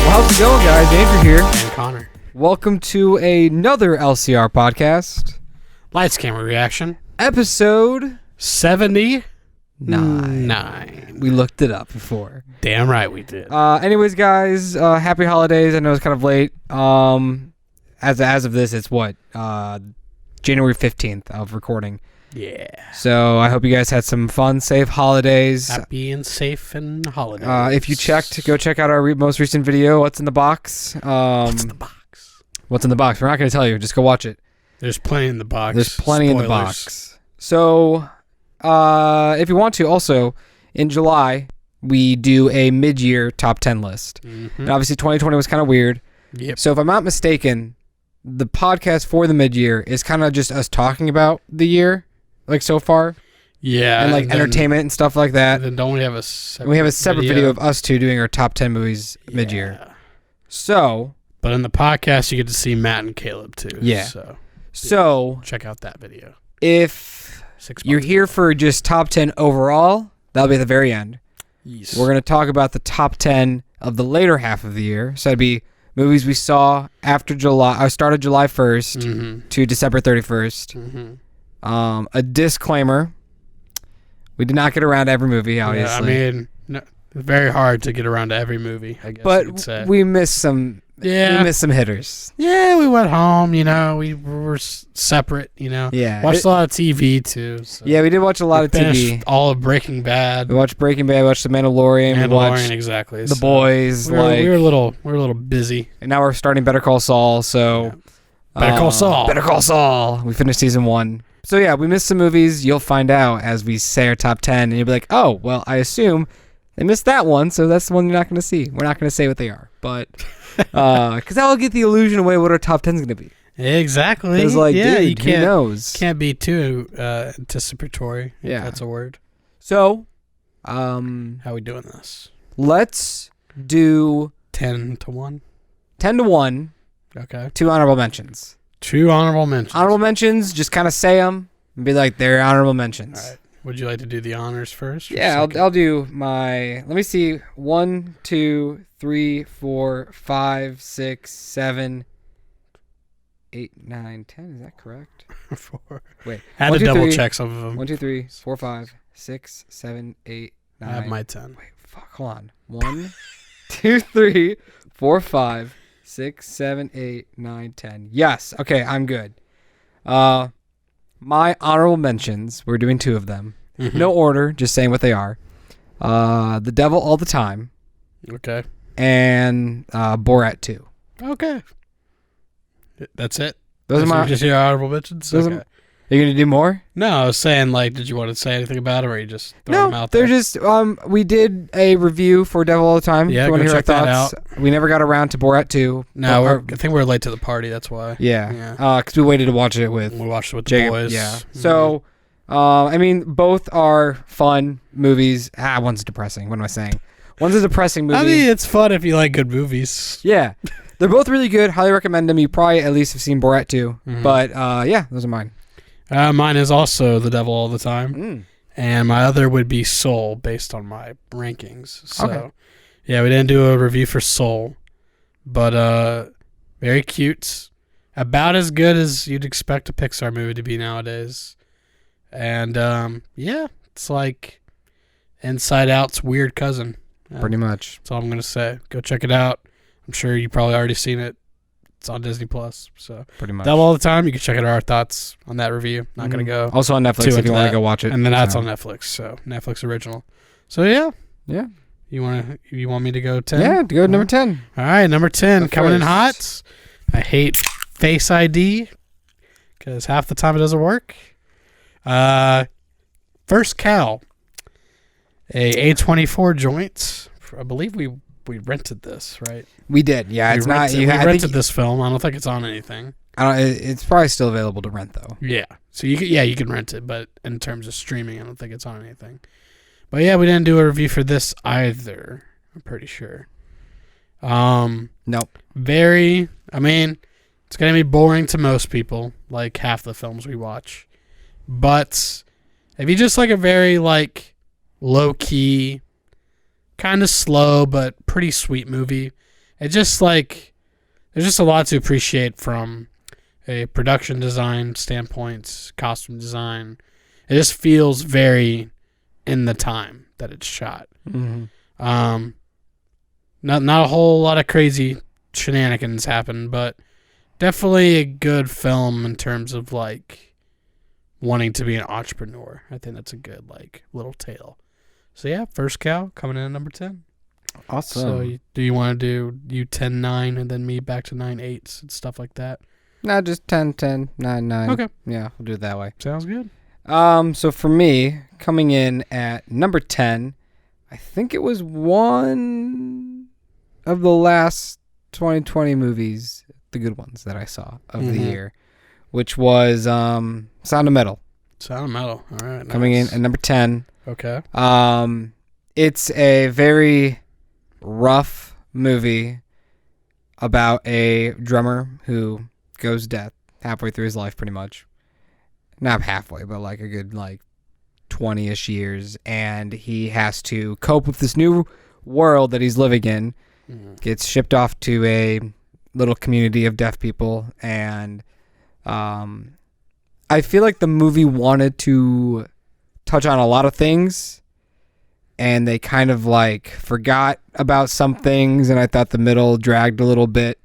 How's it going, guys? Andrew here. And Connor. Welcome to another LCR podcast. Lights, camera, reaction. Episode 79. We looked it up before. Damn right we did. Anyways, guys, happy holidays. I know it's kind of late. As of this, it's what? January 15th of recording. Yeah. So I hope you guys had some fun, safe holidays. Happy and safe and holidays. If you checked, go check out our most recent video, What's in the Box. What's in the box? What's in the box? We're not going to tell you. Just go watch it. There's plenty in the box. There's plenty Spoilers. in the box. So, if you want to, also, in July, we do a mid-year top 10 list. Mm-hmm. And obviously, 2020 was kind of weird. Yep. So, if I'm not mistaken, the podcast for the mid-year is kind of just us talking about the year, like so far. Yeah. And like entertainment and stuff like that. Then don't we have a separate We have a separate video of us two doing our top 10 movies mid-year. So. But in the podcast, you get to see Matt and Caleb too. Yeah. So check out that video. If you're here for just top 10 overall, that'll be at the very end. Yes. We're going to talk about the top 10 of the later half of the year. So it'd be movies we saw after July. I started July 1st to December 31st. Mm-hmm. A disclaimer. We did not get around to every movie, obviously. Yeah, I mean, no, it's very hard to get around to every movie, I guess you could say. But we missed some. Yeah. We missed some hitters. Yeah, we went home, we were separate, Yeah. Watched a lot of TV, too. So. Yeah, we did watch a lot of TV. All of Breaking Bad. We watched Breaking Bad, we watched The Mandalorian, we watched exactly. The Boys. We were a little busy. And now we're starting Better Call Saul, so... Yeah. Better Call Saul. Better Call Saul. We finished season 1. So yeah, we missed some movies. You'll find out as we say our top 10, and you'll be like, oh, well, I assume they missed that one, so that's the one you're not going to see. We're not going to say what they are, but... because that will get the illusion away what our top 10 is going to be. Exactly. Because, like, dude, who knows? Can't be too anticipatory. Yeah. If that's a word. So, how are we doing this? let's do 10 to 1. 10 to 1. Okay. 2 honorable mentions. 2 honorable mentions. Honorable mentions, just kind of say them and be like, they're honorable mentions. All right. Would you like to do the honors first? Yeah, I'll do my. Let me see. 1, 2, 3, 4, 5, 6, 7, 8, 9, 10. Is that correct? 4. Wait. I had 1, to 2, double 3, check some of them. 1, 2, 3, 4, 5, 6, 7, 8, 9. I have my 10. Wait, fuck. Hold on. 1, 2, 3, 4, 5, 6, 7, 8, 9, 10. Yes. Okay, I'm good. My honorable mentions, we're doing 2 of them. Mm-hmm. No order, just saying what they are. The Devil All the Time. Okay. And Borat 2. Okay. That's it? Those are my... Just your honorable mentions? Are you going to do more? No, I was saying, did you want to say anything about it, or you just throw them out there? They're just... we did a review for Devil All the Time. Yeah, if you want go to hear check our that thoughts. We never got around to Borat 2. No, I think we're late to the party, that's why. Yeah. Because we waited to watch it with... We watched it with Jacob, the boys. Yeah. Mm-hmm. So, I mean, both are fun movies. One's depressing. What am I saying? One's a depressing movie. I mean, it's fun if you like good movies. Yeah. They're both really good. Highly recommend them. You probably at least have seen Borat 2. Mm-hmm. But, yeah, those are mine. Mine is also The Devil All the Time. Mm. And my other would be Soul, based on my rankings. So, Okay. Yeah, we didn't do a review for Soul. But, very cute. About as good as you'd expect a Pixar movie to be nowadays. And, yeah, it's like Inside Out's weird cousin. Pretty much. That's all I'm going to say. Go check it out. I'm sure you probably already seen it. It's on Disney Plus. So Pretty much. Devil All the Time. You can check out our thoughts on that review. Not going to go. Also on Netflix if you want to go watch it. And then that's on Netflix. So Netflix original. So yeah. Yeah. You want me to go 10? Yeah, go to number 10. All right, number 10 Go coming in first. hot. I hate Face ID because half the time it doesn't work. First Cow, a A24 joint. I believe we rented this, right? We did. Yeah, we it's not. We rented this film. I don't think it's on anything. It's probably still available to rent though. Yeah. So you can rent it, but in terms of streaming, I don't think it's on anything. But yeah, we didn't do a review for this either. I'm pretty sure. Nope. Very, I mean, it's going to be boring to most people, like half the films we watch. But if you just like a very, like, low-key, kind of slow, but pretty sweet movie, it just, like, there's just a lot to appreciate from a production design standpoint, costume design. It just feels very in the time that it's shot. Mm-hmm. Not a whole lot of crazy shenanigans happen, but definitely a good film in terms of like wanting to be an entrepreneur. I think that's a good like little tale. So yeah, First Cow coming in at number 10. Awesome. So do you want to do you 10-9 and then me back to 9-8s and stuff like that? No, just 10-10, 9-9. Okay. Yeah, we'll do it that way. Sounds good. So for me, coming in at number 10, I think it was one of the last 2020 movies, the good ones that I saw of the year, which was Sound of Metal. Sound of Metal. All right. Coming in at number 10. Okay. It's a very rough movie about a drummer who goes deaf halfway through his life, pretty much. Not halfway, but like a good 20-ish years, and he has to cope with this new world that he's living in. Gets shipped off to a little community of deaf people, and I feel like the movie wanted to touch on a lot of things, and they kind of like forgot about some things, and I thought the middle dragged a little bit.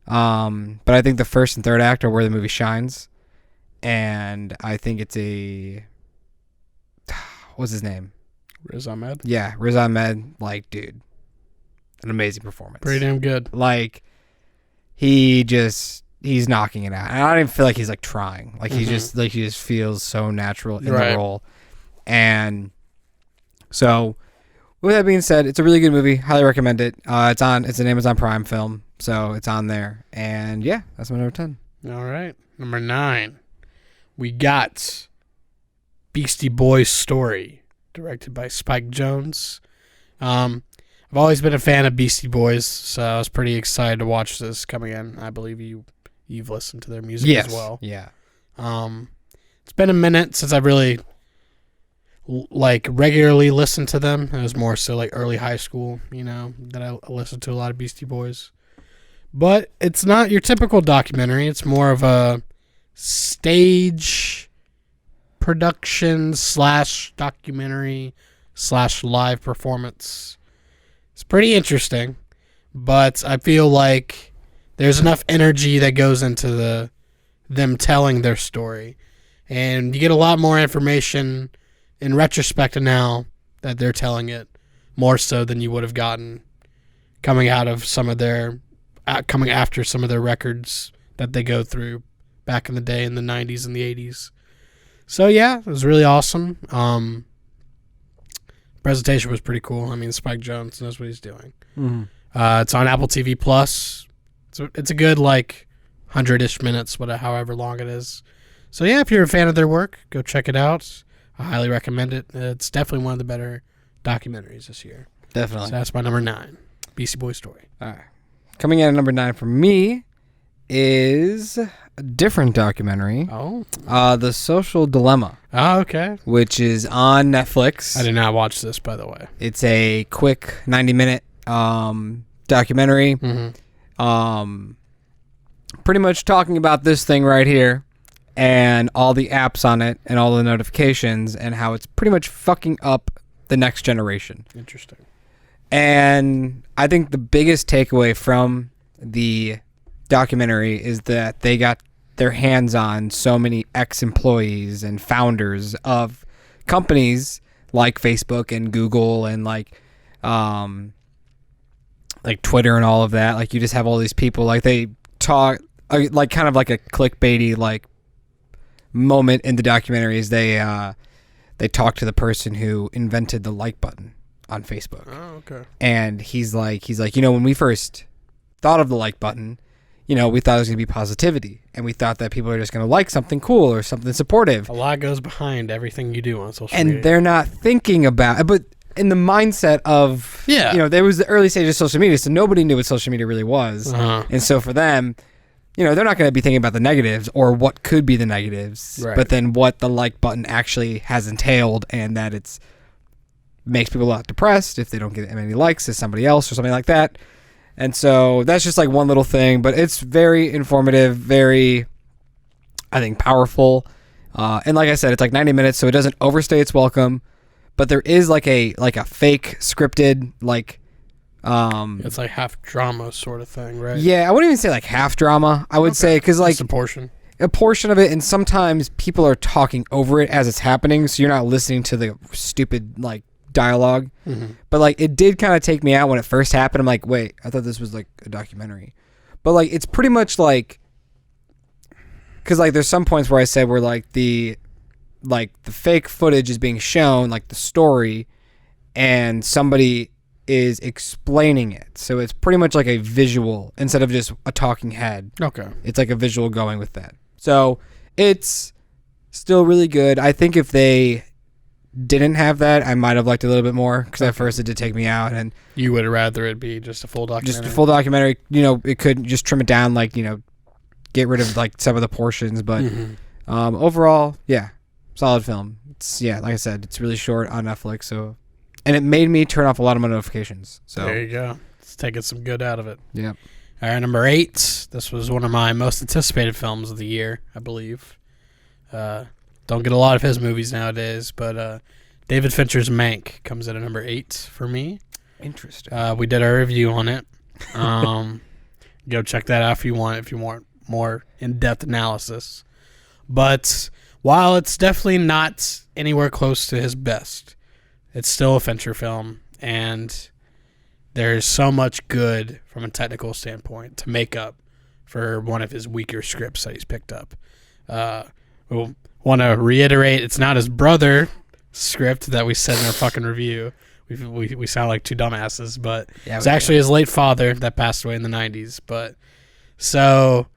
But I think the first and third act are where the movie shines, and I think it's what's his name? Riz Ahmed. Yeah, Riz Ahmed. Like, dude, an amazing performance. Pretty damn good. Like, he's knocking it out. And I don't even feel like he's like trying. Like he just feels so natural in the role. And so, with that being said, it's a really good movie. Highly recommend it. It's an Amazon Prime film, so it's on there. And yeah, that's my number 10. All right, number 9, we got Beastie Boys Story, directed by Spike Jonze. I've always been a fan of Beastie Boys, so I was pretty excited to watch this coming in. I believe you've listened to their music as well. Yeah. It's been a minute since I've really regularly listened to them. It was more so like early high school, that I listened to a lot of Beastie Boys. But it's not your typical documentary. It's more of a stage production / documentary / live performance. It's pretty interesting, but I feel like there's enough energy that goes into them telling their story, and you get a lot more information in retrospect now that they're telling it, more so than you would have gotten coming after some of their records that they go through back in the day in the 90s and the 80s. So yeah, it was really awesome. Presentation was pretty cool. I mean, Spike Jonze knows what he's doing. Mm-hmm. It's on Apple TV Plus. It's a good 100-ish minutes, however long it is. So yeah, if you're a fan of their work, go check it out. I highly recommend it. It's definitely one of the better documentaries this year. Definitely. So that's my number 9, Beastie Boys Story. All right. Coming in at number 9 for me is a different documentary. Oh. The Social Dilemma. Oh, okay. Which is on Netflix. I did not watch this, by the way. It's a quick 90-minute documentary. Mm-hmm. Pretty much talking about this thing right here and all the apps on it and all the notifications and how it's pretty much fucking up the next generation. Interesting. And I think the biggest takeaway from the documentary is that they got their hands on so many ex-employees and founders of companies like Facebook and Google and like Twitter and all of that. Like, you just have all these people, like, they talk like kind of like a clickbaity like moment in the documentary is they talk to the person who invented the like button on Facebook. Oh, okay. And he's like, when we first thought of the like button, we thought it was going to be positivity, and we thought that people are just going to like something cool or something supportive. A lot goes behind everything you do on social media. And they're not thinking about it, but in the mindset of, there was the early stage of social media, so nobody knew what social media really was. And so for them, they're not going to be thinking about the negatives or what could be the negatives, but then what the like button actually has entailed, and that it's makes people a lot depressed if they don't get many likes as somebody else or something like that. And so that's just like one little thing, but it's very informative, very, I think, powerful. And like I said, it's like 90 minutes, so it doesn't overstay its welcome. But there is like a fake scripted it's like half drama sort of thing, right? Yeah, I wouldn't even say like half drama. I would say because like a portion of it, and sometimes people are talking over it as it's happening, so you're not listening to the stupid like dialogue. But like it did kind of take me out when it first happened. I'm like, wait, I thought this was like a documentary. But like it's pretty much like, because like there's some points where I said where like the fake footage is being shown, like the story, and somebody is explaining it. So it's pretty much like a visual instead of just a talking head. Okay. It's like a visual going with that. So it's still really good. I think if they didn't have that, I might have liked it a little bit more, because at first it did take me out. And you would rather it be just a full documentary? Just a full documentary. It could just trim it down, like, get rid of like some of the portions. But overall, yeah. Solid film. It's like I said, it's really short on Netflix, and it made me turn off a lot of my notifications. So there you go. It's taking some good out of it. Yeah. All right, number 8. This was one of my most anticipated films of the year, I believe. Don't get a lot of his movies nowadays, but David Fincher's Mank comes in at number 8 for me. Interesting. We did our review on it. Go check that out if you want more in-depth analysis. But while it's definitely not anywhere close to his best, it's still a Fincher film, and there's so much good from a technical standpoint to make up for one of his weaker scripts that he's picked up. We'll want to reiterate, it's not his brother script that we said in our fucking review. We sound like two dumbasses, but it's actually his late father that passed away in the 90s. But so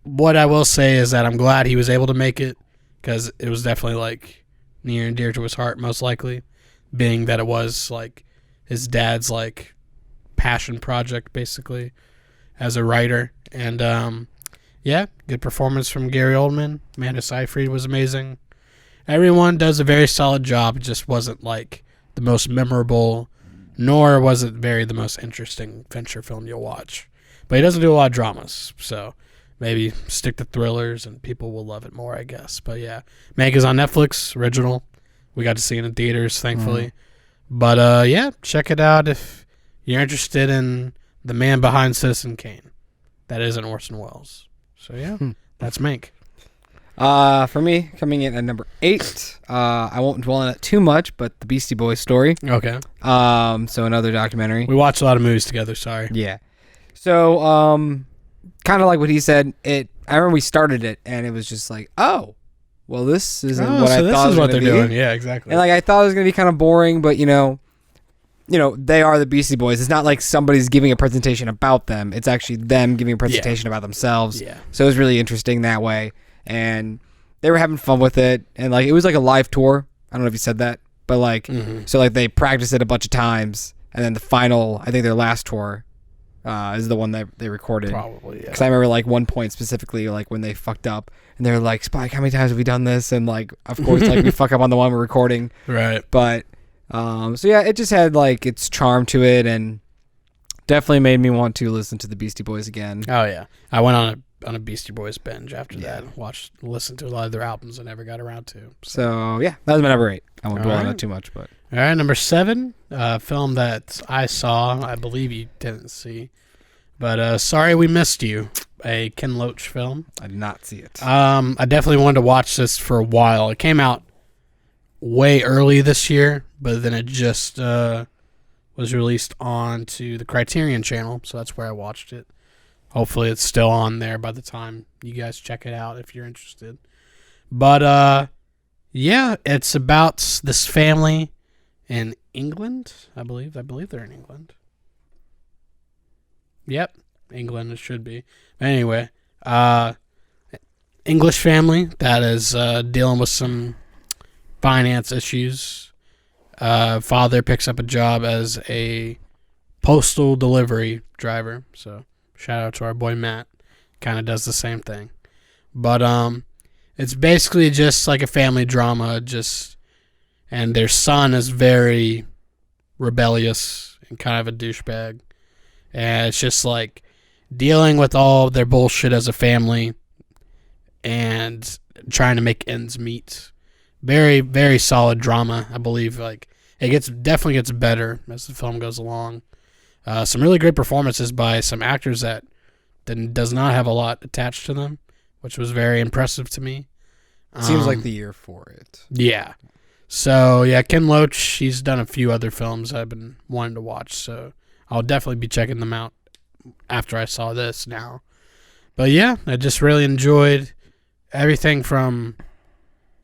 what I will say is that I'm glad he was able to make it, because it was definitely like near and dear to his heart, most likely, being that it was like his dad's like passion project basically as a writer. And good performance from Gary Oldman. Amanda Seyfried was amazing. Everyone does a very solid job. It just wasn't like the most memorable, nor was it the most interesting Fincher film you'll watch. But he doesn't do a lot of dramas, so maybe stick to thrillers and people will love it more, I guess. But yeah, Mank is on Netflix, original. We got to see it in theaters, thankfully. But check it out if you're interested in the man behind Citizen Kane. That isn't Orson Welles. So yeah, that's Mank. For me, coming in at number 8, I won't dwell on it too much, but the Beastie Boys story. Okay. So another documentary. We watched a lot of movies together, sorry. Yeah. So, kind of like what he said, I remember we started it, and it was just like, oh, well, this isn't what I thought it was going to be. this is what they're doing. Yeah, exactly. And like I thought it was going to be kind of boring, but they are the Beastie Boys. It's not like somebody's giving a presentation about them. It's actually them giving a presentation about themselves. Yeah. So it was really interesting that way. And they were having fun with it. And like it was like a live tour. I don't know if you said that. But like, so like they practiced it a bunch of times. And then the final, I think their last tour is the one that they recorded. Probably, yeah. Because I remember like one point specifically, like when they fucked up. And they were like, Spike, how many times have we done this? And like, of course, like we fuck up on the one we're recording. Right. But... so yeah, it just had like its charm to it, and definitely made me want to listen to the Beastie Boys again. Oh yeah, I went on a Beastie Boys binge after that. Listened to a lot of their albums I never got around to. So yeah, that was my number 8. I won't dwell on it too much, but all right, number 7, film that I saw, I believe you didn't see, but Sorry We Missed You, a Ken Loach film. I did not see it. I definitely wanted to watch this for a while. It came out way early this year, but then it just was released onto the Criterion channel, so that's where I watched it. Hopefully it's still on there by the time you guys check it out if you're interested. But it's about this family in England, I believe they're in England. Yep, England it should be. Anyway, English family that is dealing with some finance issues. Father picks up a job as a postal delivery driver. So shout out to our boy Matt. Kind of does the same thing. But it's basically just like a family drama. And their son is very rebellious and kind of a douchebag. And it's just like dealing with all their bullshit as a family and trying to make ends meet. Very, very solid drama. I believe like it definitely gets better as the film goes along. Some really great performances by some actors that does not have a lot attached to them, which was very impressive to me. Seems like the year for it. Yeah. So yeah, Ken Loach, he's done a few other films I've been wanting to watch, so I'll definitely be checking them out after I saw this now. But yeah, I just really enjoyed everything from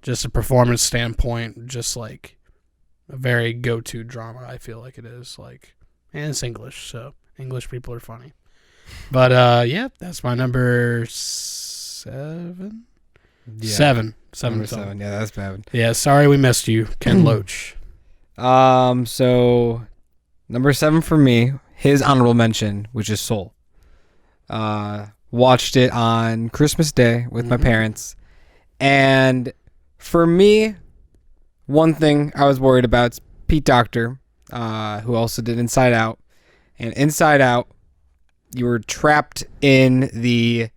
just a performance standpoint, just like a very go-to drama, I feel like it is. Like, and it's English, so English people are funny. But yeah, that's my number 7. Yeah. Seven. Number 7. Yeah, that's bad. Yeah, sorry we missed you, Ken Loach. So number 7 for me, his honorable mention, which is Soul. Watched it on Christmas Day with my parents, and for me, one thing I was worried about is Pete Docter, who also did Inside Out, and Inside Out, you were trapped in the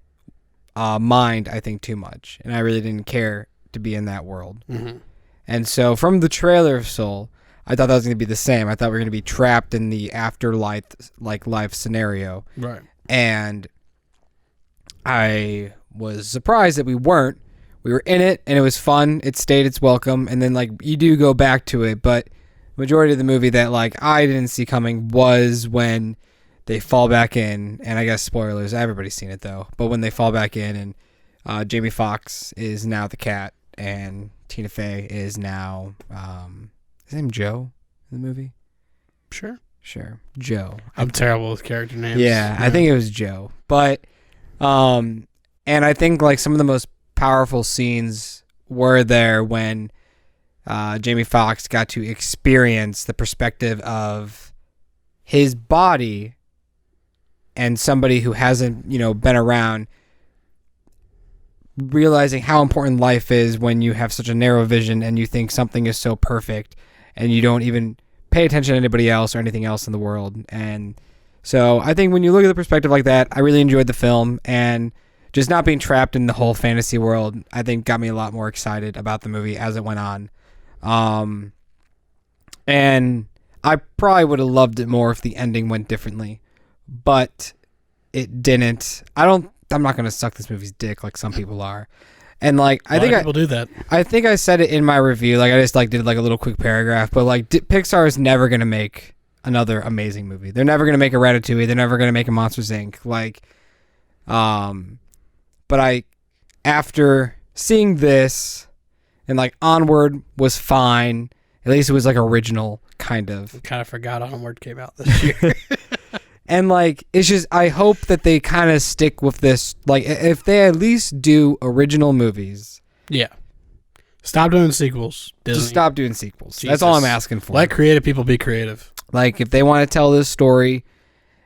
mind, I think, too much, and I really didn't care to be in that world. And so from the trailer of Soul, I thought that was going to be the same. I thought we were going to be trapped in the afterlife, like life scenario. Right. And I was surprised that we weren't. We were in it, and it was fun. It stayed its welcome, and then like you do go back to it, but majority of the movie that like I didn't see coming was when they fall back in, and I guess spoilers, everybody's seen it though, but when they fall back in and Jamie Foxx is now the cat and Tina Fey is now his name Joe in the movie? Sure. Joe. I'm terrible with character names. Yeah, I think it was Joe. But and I think like some of the most powerful scenes were there when Jamie Foxx got to experience the perspective of his body and somebody who hasn't, been around, realizing how important life is when you have such a narrow vision and you think something is so perfect and you don't even pay attention to anybody else or anything else in the world. And so I think when you look at the perspective like that, I really enjoyed the film, and just not being trapped in the whole fantasy world, I think got me a lot more excited about the movie as it went on. And I probably would have loved it more if the ending went differently, but it didn't. I'm not going to suck this movie's dick like some people are. And like, I think people do that. I think I said it in my review. Like I just like did like a little quick paragraph, but like Pixar is never going to make another amazing movie. They're never going to make a Ratatouille. They're never going to make a Monsters Inc. Like, but after seeing this and like Onward was fine. At least it was like original kind of. I kind of forgot Onward came out this year. And like, it's just, I hope that they kind of stick with this. Like, if they at least do original movies. Yeah. Stop doing sequels, Disney. Just stop doing sequels. Jesus. That's all I'm asking for. Let creative people be creative. Like, if they want to tell this story,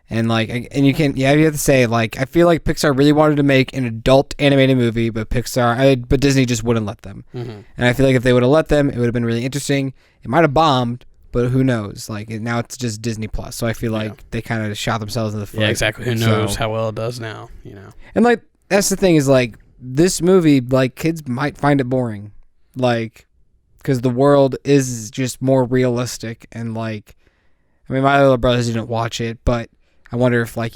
and like, and you have to say, like, I feel like Pixar really wanted to make an adult animated movie, but but Disney just wouldn't let them. And I feel like if they would have let them, it would have been really interesting. It might have bombed, but who knows? Like, now it's just Disney Plus, so I feel like they kind of shot themselves in the foot. Yeah, exactly. Who knows how well it does now? And like, that's the thing is like, this movie, like, kids might find it boring, like, because the world is just more realistic, and like, I mean, my little brothers didn't watch it, but I wonder if like,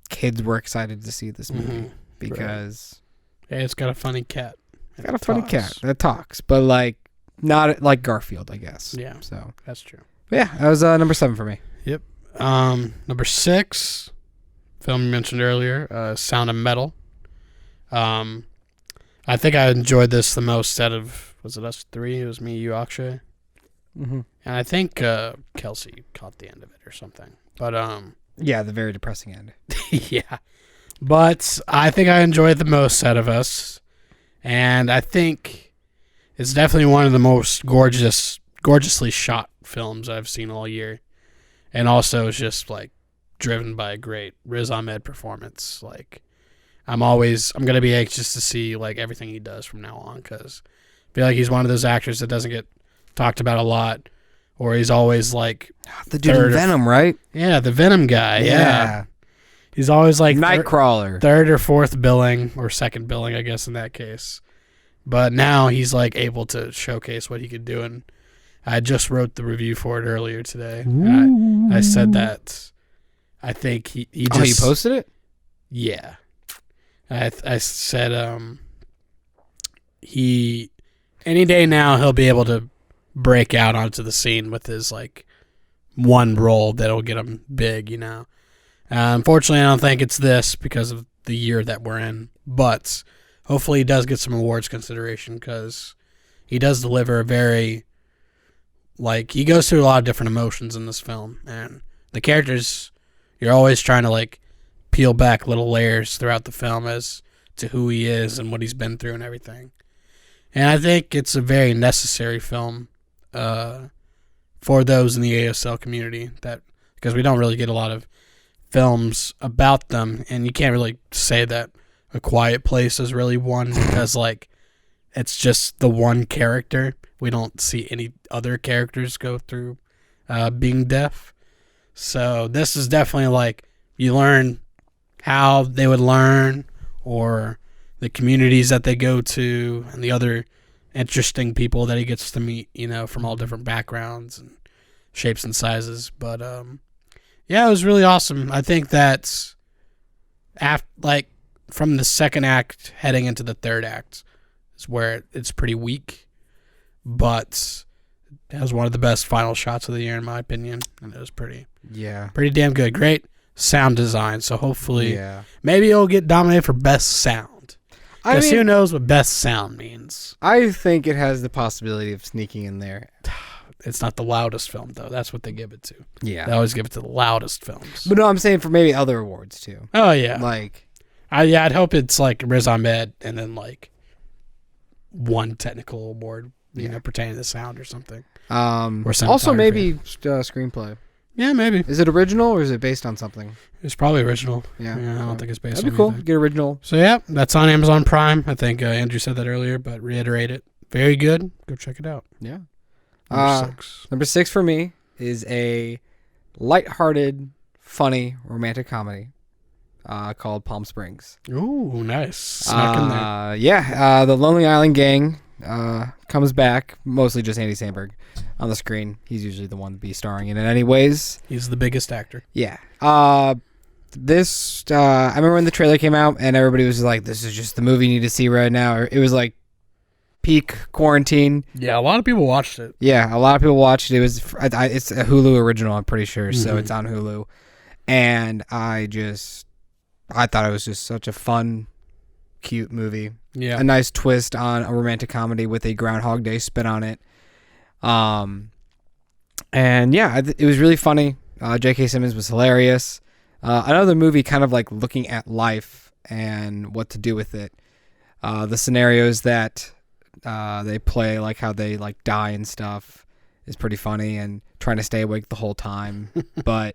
kids were excited to see this movie because it's got a funny cat. It's got a funny cat that talks, but like not like Garfield, I guess. Yeah. So that's true. But yeah, that was number 7 for me. Yep. Number 6, film you mentioned earlier, Sound of Metal. I think I enjoyed this the most out of, was it us 3? It was me, you, Akshay. And I think Kelsey caught the end of it or something. But yeah, the very depressing end. Yeah. But I think I enjoyed the most out of us. And I think it's definitely one of the most gorgeously shot films I've seen all year, and also is just like driven by a great Riz Ahmed performance. Like, I'm gonna be anxious to see like everything he does from now on, because I feel like he's one of those actors that doesn't get talked about a lot, or he's always like The dude in Venom, right? yeah, the Venom guy. Yeah. He's always like Nightcrawler. third or fourth billing, or second billing, I guess, in that case. But now he's like able to showcase what he could do, and I just wrote the review for it earlier today. And I said that I think he just... Oh, you posted it? Yeah. I said he... Any day now, he'll be able to break out onto the scene with his, like, one role that'll get him big, you know. Unfortunately, I don't think it's this because of the year that we're in. But hopefully he does get some awards consideration, because he does deliver a very... Like, he goes through a lot of different emotions in this film. And the characters, you're always trying to, like, peel back little layers throughout the film as to who he is and what he's been through and everything. And I think it's a very necessary film for those in the ASL community, that because we don't really get a lot of films about them, and you can't really say that A Quiet Place is really one, because like it's just the one character. We don't see any other characters go through being deaf. So this is definitely like, you learn how they would learn, or the communities that they go to, and the other interesting people that he gets to meet, you know, from all different backgrounds and shapes and sizes. But yeah, it was really awesome. I think that like from the second act heading into the third act is where it's pretty weak, but it was one of the best final shots of the year in my opinion, and it was pretty damn good. Great sound design, so hopefully maybe it'll get nominated for best sound. Because who knows what best sound means? I think it has the possibility of sneaking in there. It's not the loudest film, though. That's what they give it to. Yeah. They always give it to the loudest films. But no, I'm saying for maybe other awards, too. Oh, yeah. Like... I'd hope it's like Riz Ahmed and then one technical award, you know, pertaining to sound or something. Or also maybe screenplay. Yeah, maybe. Is it original or is it based on something? It's probably original. Yeah. I don't think it's based on That'd be cool. anything. Get original. So, yeah, that's on Amazon Prime. I think Andrew said that earlier, but reiterate it. Very good. Go check it out. Yeah. Number 6 for me is a lighthearted, funny, romantic comedy called Palm Springs. Ooh, nice. Snuck in there. Yeah. The Lonely Island Gang comes back, mostly just Andy Samberg on the screen. He's usually the one to be starring in it anyways. He's the biggest actor. Yeah. I remember when the trailer came out and everybody was like, this is just the movie you need to see right now. It was like peak quarantine. Yeah, a lot of people watched it. Yeah, a lot of people watched it. It's a Hulu original, I'm pretty sure, so it's on Hulu. And I thought it was just such a fun, cute movie. Yeah. A nice twist on a romantic comedy with a Groundhog Day spin on it. And yeah, it was really funny. J.K. Simmons was hilarious. Another movie kind of like looking at life and what to do with it. The scenarios that they play, like how they like die and stuff, is pretty funny, and trying to stay awake the whole time. But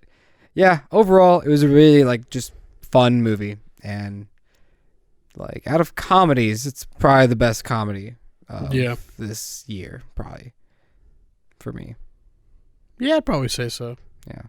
yeah, overall, it was a really like just fun movie, and like out of comedies, it's probably the best comedy this year, probably for me. Yeah, I'd probably say so. Yeah.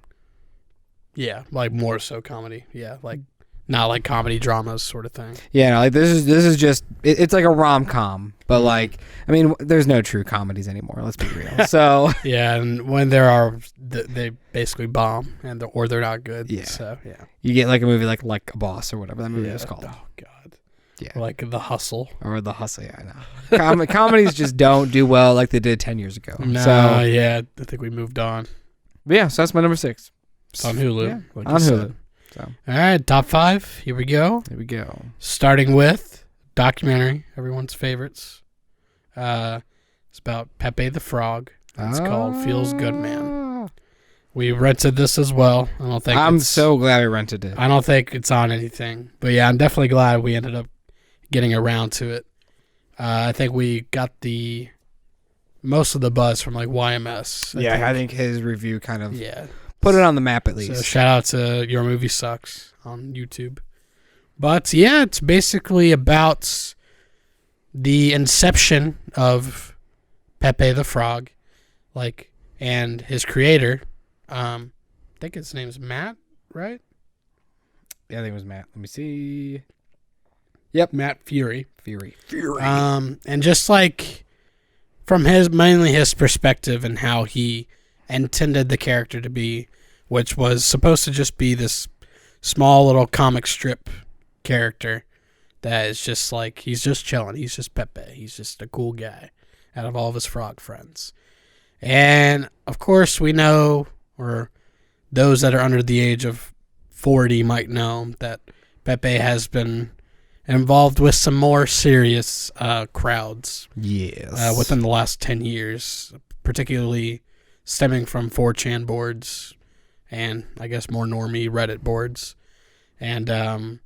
Yeah, like more so comedy. Yeah, like not like comedy dramas sort of thing. Yeah, no, like this is just it's like a rom-com, but like I mean, there's no true comedies anymore. Let's be real. So yeah, and when there are, they basically bomb or they're not good. Yeah. So yeah, you get like a movie like a Boss or whatever that movie was called. Oh God. Yeah. Or like The Hustle. Or The Hustle. Yeah, I know. Comedies just don't do well like they did 10 years ago. No, so, yeah, I think we moved on. But yeah, so that's my number 6. It's on Hulu. Yeah, like on Hulu. So. All right, top 5. Here we go. Starting with documentary, everyone's favorites. It's about Pepe the Frog. It's called Feels Good Man. We rented this as well. I'm so glad we rented it. I don't think it's on anything. But yeah, I'm definitely glad we ended up getting around to it. I think we got the most of the buzz from like YMS. I think his review kind of yeah. put it on the map at least. So shout out to Your Movie Sucks on YouTube. But yeah, it's basically about the inception of Pepe the Frog, and his creator. I think his name's Matt, right? Yeah, I think it was Matt. Let me see. Yep, Matt Fury. Fury. And just from mainly his perspective and how he intended the character to be, which was supposed to just be this small little comic strip character that is just he's just chilling. He's just Pepe. He's just a cool guy out of all of his frog friends. And of course we know, or those that are under the age of 40 might know, that Pepe has been involved with some more serious crowds. Yes. Within the last 10 years, particularly stemming from 4chan boards and I guess more normie Reddit boards. And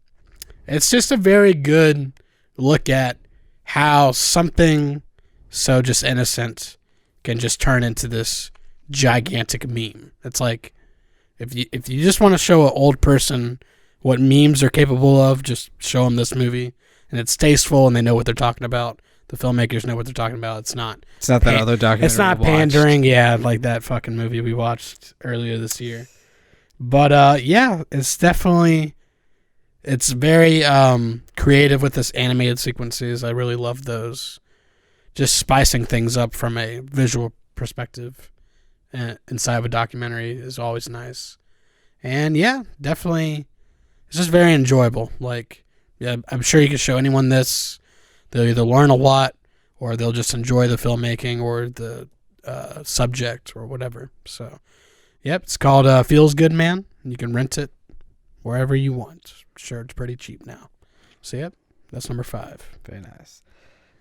it's just a very good look at how something so just innocent can just turn into this gigantic meme. It's like, if you just want to show an old person what memes are capable of, just show them this movie. And it's tasteful and they know what they're talking about. The filmmakers know what they're talking about. It's not that other documentary. It's not pandering, like that fucking movie we watched earlier this year. But yeah, it's definitely, it's very creative with this animated sequences. I really love those. Just spicing things up from a visual perspective inside of a documentary is always nice. And yeah, definitely, it's just very enjoyable. I'm sure you can show anyone this. They'll either learn a lot or they'll just enjoy the filmmaking or the subject or whatever. So, yep, it's called Feels Good Man. You can rent it wherever you want. Sure, it's pretty cheap now. So, yep, that's number 5. Very nice.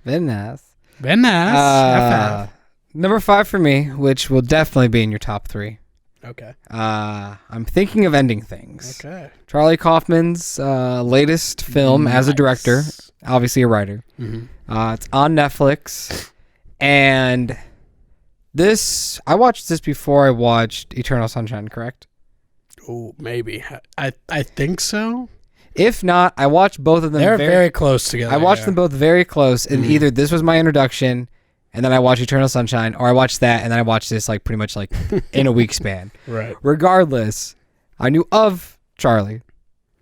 Very nice. Very nice. Number 5 for me, which will definitely be in your top 3. Okay. I'm thinking of Ending Things. Okay. Charlie Kaufman's latest film as a director, obviously a writer. Mm-hmm. It's on Netflix, and I watched this before I watched Eternal Sunshine, correct? Oh, maybe. I think so. If not, I watched both of them. They're very close together. I watched them both very close, and either this was my introduction, and then I watched Eternal Sunshine, or I watched that, and then I watched this pretty much in a week span. Right. Regardless, I knew of Charlie,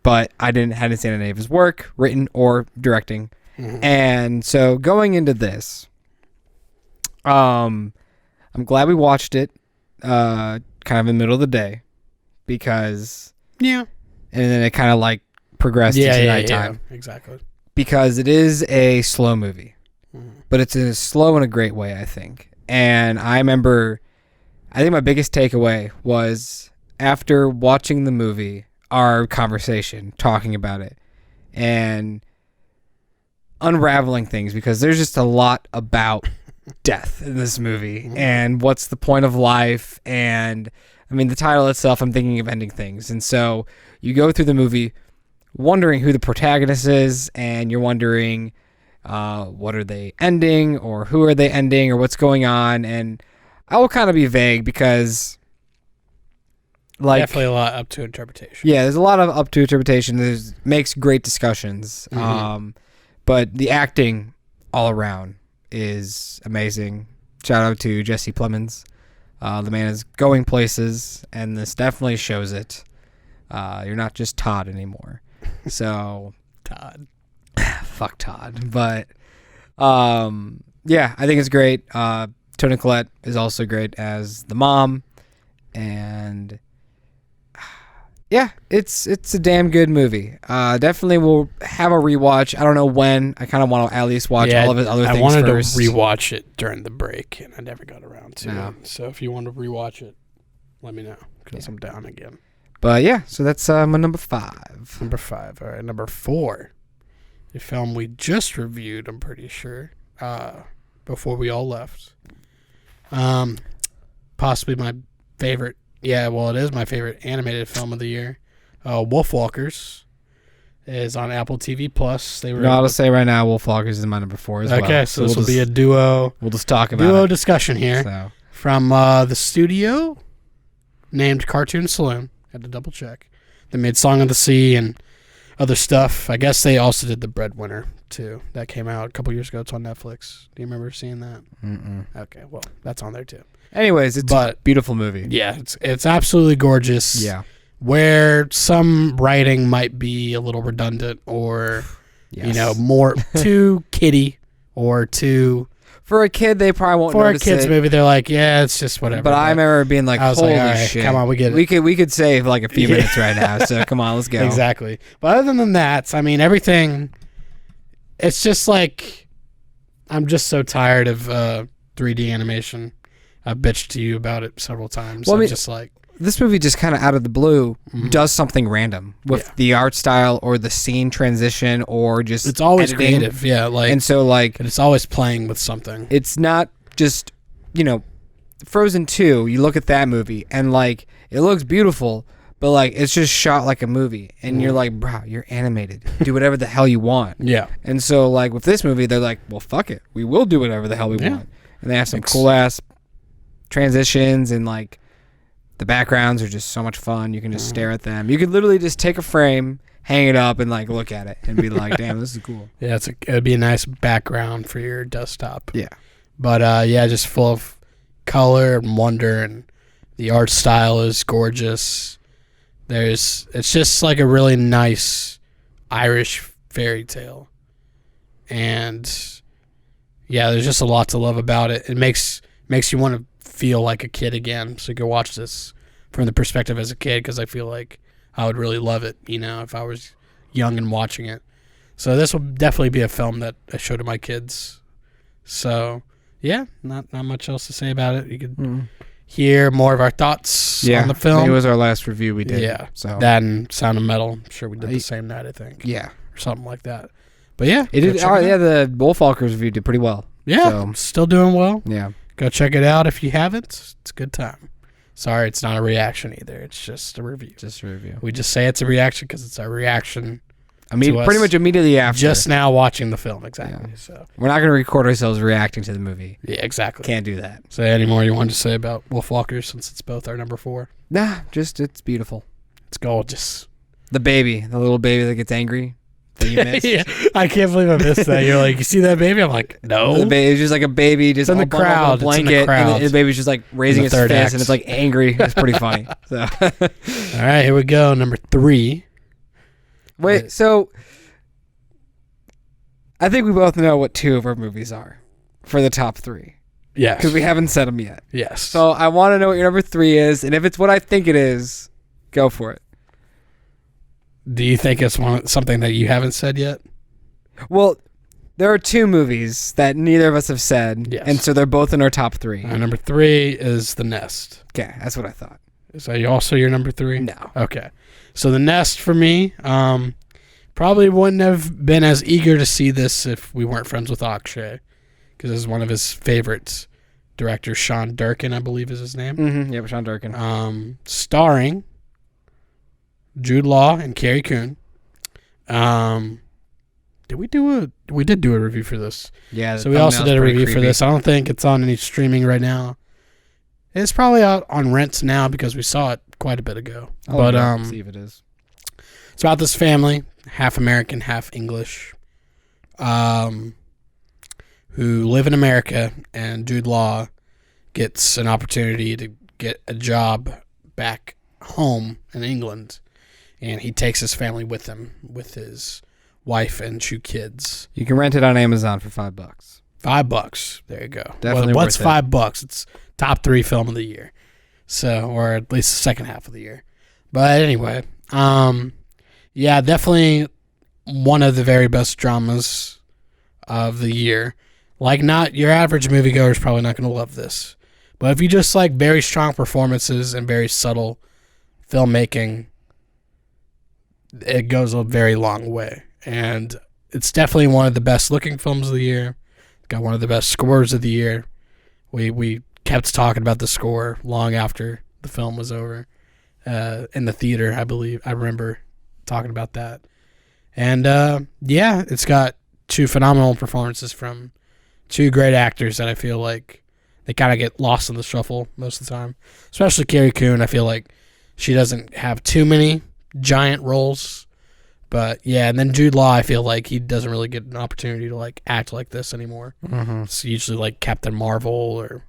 but I hadn't seen any of his work, written or directing. Mm-hmm. And so going into this, I'm glad we watched it kind of in the middle of the day, because and then it kind of progressed into nighttime. Yeah, exactly. Because it is a slow movie. But it's slow in a great way, I think. And I think my biggest takeaway was after watching the movie, our conversation, talking about it, and unraveling things, because there's just a lot about death in this movie, and what's the point of life, and the title itself, I'm thinking of Ending Things. And so you go through the movie wondering who the protagonist is, and you're wondering what are they ending, or who are they ending, or what's going on. And I will kind of be vague because definitely a lot up to interpretation. Yeah, there's a lot of up to interpretation. Makes great discussions. But the acting all around is amazing. Shout out to Jesse Plemons. The man is going places, and this definitely shows it. You're not just Todd anymore. So Todd. Fuck Todd. But yeah, I think it's great. Toni Collette is also great as the mom, and yeah, it's a damn good movie. Definitely will have a rewatch. I don't know when. I kind of want to at least watch all of his other things first. I wanted first. to rewatch it during the break, and I never got around to No. it. So if you want to rewatch it, let me know, because I'm down again. But yeah, so that's my number 5. Number 5. All right, number 4. A film we just reviewed, I'm pretty sure, before we all left. Possibly my favorite. Yeah, well, it is my favorite animated film of the year. Wolfwalkers. is on Apple TV Plus. They were No, I'll say right now, Wolfwalkers is my number 4 as well. okay, so this will be a duo we'll just talk about it. discussion here So. from the studio named Cartoon Saloon. Had to double check. They made Song of the Sea and other stuff. I guess they also did The Breadwinner too. That came out a couple years ago. It's on Netflix. Do you remember seeing that? Mm-mm. Okay, well, that's on there too. Anyways, it's a beautiful movie. Yeah, it's absolutely gorgeous. Yeah. Where some writing might be a little redundant or, Yes. more too kiddie or too... For a kid, they probably won't For a notice kids it. movie, they're like, yeah, it's just whatever. But I remember being like, I was holy like, all right, shit. come on, we get it. We could save like a few minutes right now, so come on, let's go. Exactly. But other than that, I mean, everything, it's just like, I'm just so tired of 3D animation. I've bitched to you about it several times. Well, I I'm mean, just like... This movie just kind of out of the blue does something random with the art style or the scene transition or just It's always editing. creative, yeah. Like, And so like and it's always playing with something. it's not just, Frozen 2, you look at that movie and like it looks beautiful, but like it's just shot like a movie and you're like, bro, you're animated. Do whatever the hell you want. Yeah. And so like with this movie, they're like, well, fuck it. We will do whatever the hell we want. And they have some cool ass transitions and like the backgrounds are just so much fun. You can just stare at them. You could literally just take a frame, hang it up, and like look at it and be like, "Damn, this is cool." Yeah, it'd be a nice background for your desktop. Yeah. But just full of color and wonder, and the art style is gorgeous. It's just like a really nice Irish fairy tale, and there's just a lot to love about it. It makes you want to feel like a kid again. So you can watch this from the perspective as a kid, because I feel like I would really love it, if I was young and watching it. So this will definitely be a film that I show to my kids. So not much else to say about it. You could hear more of our thoughts on the film. It was our last review we did. Yeah. So that and Sound of Metal. I'm sure we did the same night, I think. Yeah. Or something like that. But it did. The Wolfwalkers review did pretty well. Yeah. So, still doing well. yeah. Go check it out if you haven't. It's a good time. Sorry, it's not a reaction either. It's just a review. Just a review. We just say it's a reaction because it's a reaction. I mean, pretty much immediately after. Just now watching the film, exactly. Yeah. So we're not going to record ourselves reacting to the movie. yeah, exactly. Can't do that. So any more you wanted to say about Wolfwalkers, since it's both our number 4? Nah, just it's beautiful. It's gorgeous. The little baby that gets angry. That you missed. Yeah, I can't believe I missed that. You're like, you see that baby? I'm like, no. It's just like a baby just in the all bundled up crowd. in a It's in the blanket, crowd. and the baby's just like raising In his the fist, third act. and it's like angry. It's pretty funny. So, All right, here we go. Number 3. wait, so I think we both know what 2 of our movies are for the top 3 Yes. because we haven't said them yet. Yes. So I want to know what your number 3 is, and if it's what I think it is, go for it. Do you think it's something that you haven't said yet? Well, there are 2 movies that neither of us have said, Yes. and so they're both in our top 3. Number 3 is The Nest. Okay, that's what I thought. Is that also your number 3? No. Okay. So The Nest for me, probably wouldn't have been as eager to see this if we weren't friends with Akshay, because this is one of his favorites. Director Sean Durkin, I believe is his name. Mm-hmm. Yeah, Sean Durkin. Starring Jude Law and Carrie Coon. We did do a review for this. Yeah. So we also did a review for this. I don't think it's on any streaming right now. It's probably out on rent now because we saw it quite a bit ago. See if it is. It's about this family, half American, half English, who live in America, and Jude Law gets an opportunity to get a job back home in England, and he takes his family with him, with his wife and 2 kids. You can rent it on Amazon for $5. $5. There you go. Definitely what's worth it. $5? It's top 3 film of the year. So, or at least the second half of the year. But anyway, definitely one of the very best dramas of the year. Like, not your average moviegoer is probably not going to love this. But if you just like very strong performances and very subtle filmmaking, it goes a very long way. And it's definitely one of the best looking films of the year. Got one of the best scores of the year. We kept talking about the score long after the film was over. In the theater, I believe. I remember talking about that. And yeah, it's got two phenomenal performances from two great actors that I feel like they kind of get lost in the shuffle most of the time. Especially Carrie Coon. I feel like she doesn't have too many giant roles. But yeah, and then Jude Law, I feel like he doesn't really get an opportunity to like act like this anymore. Mm-hmm. It's usually like Captain Marvel or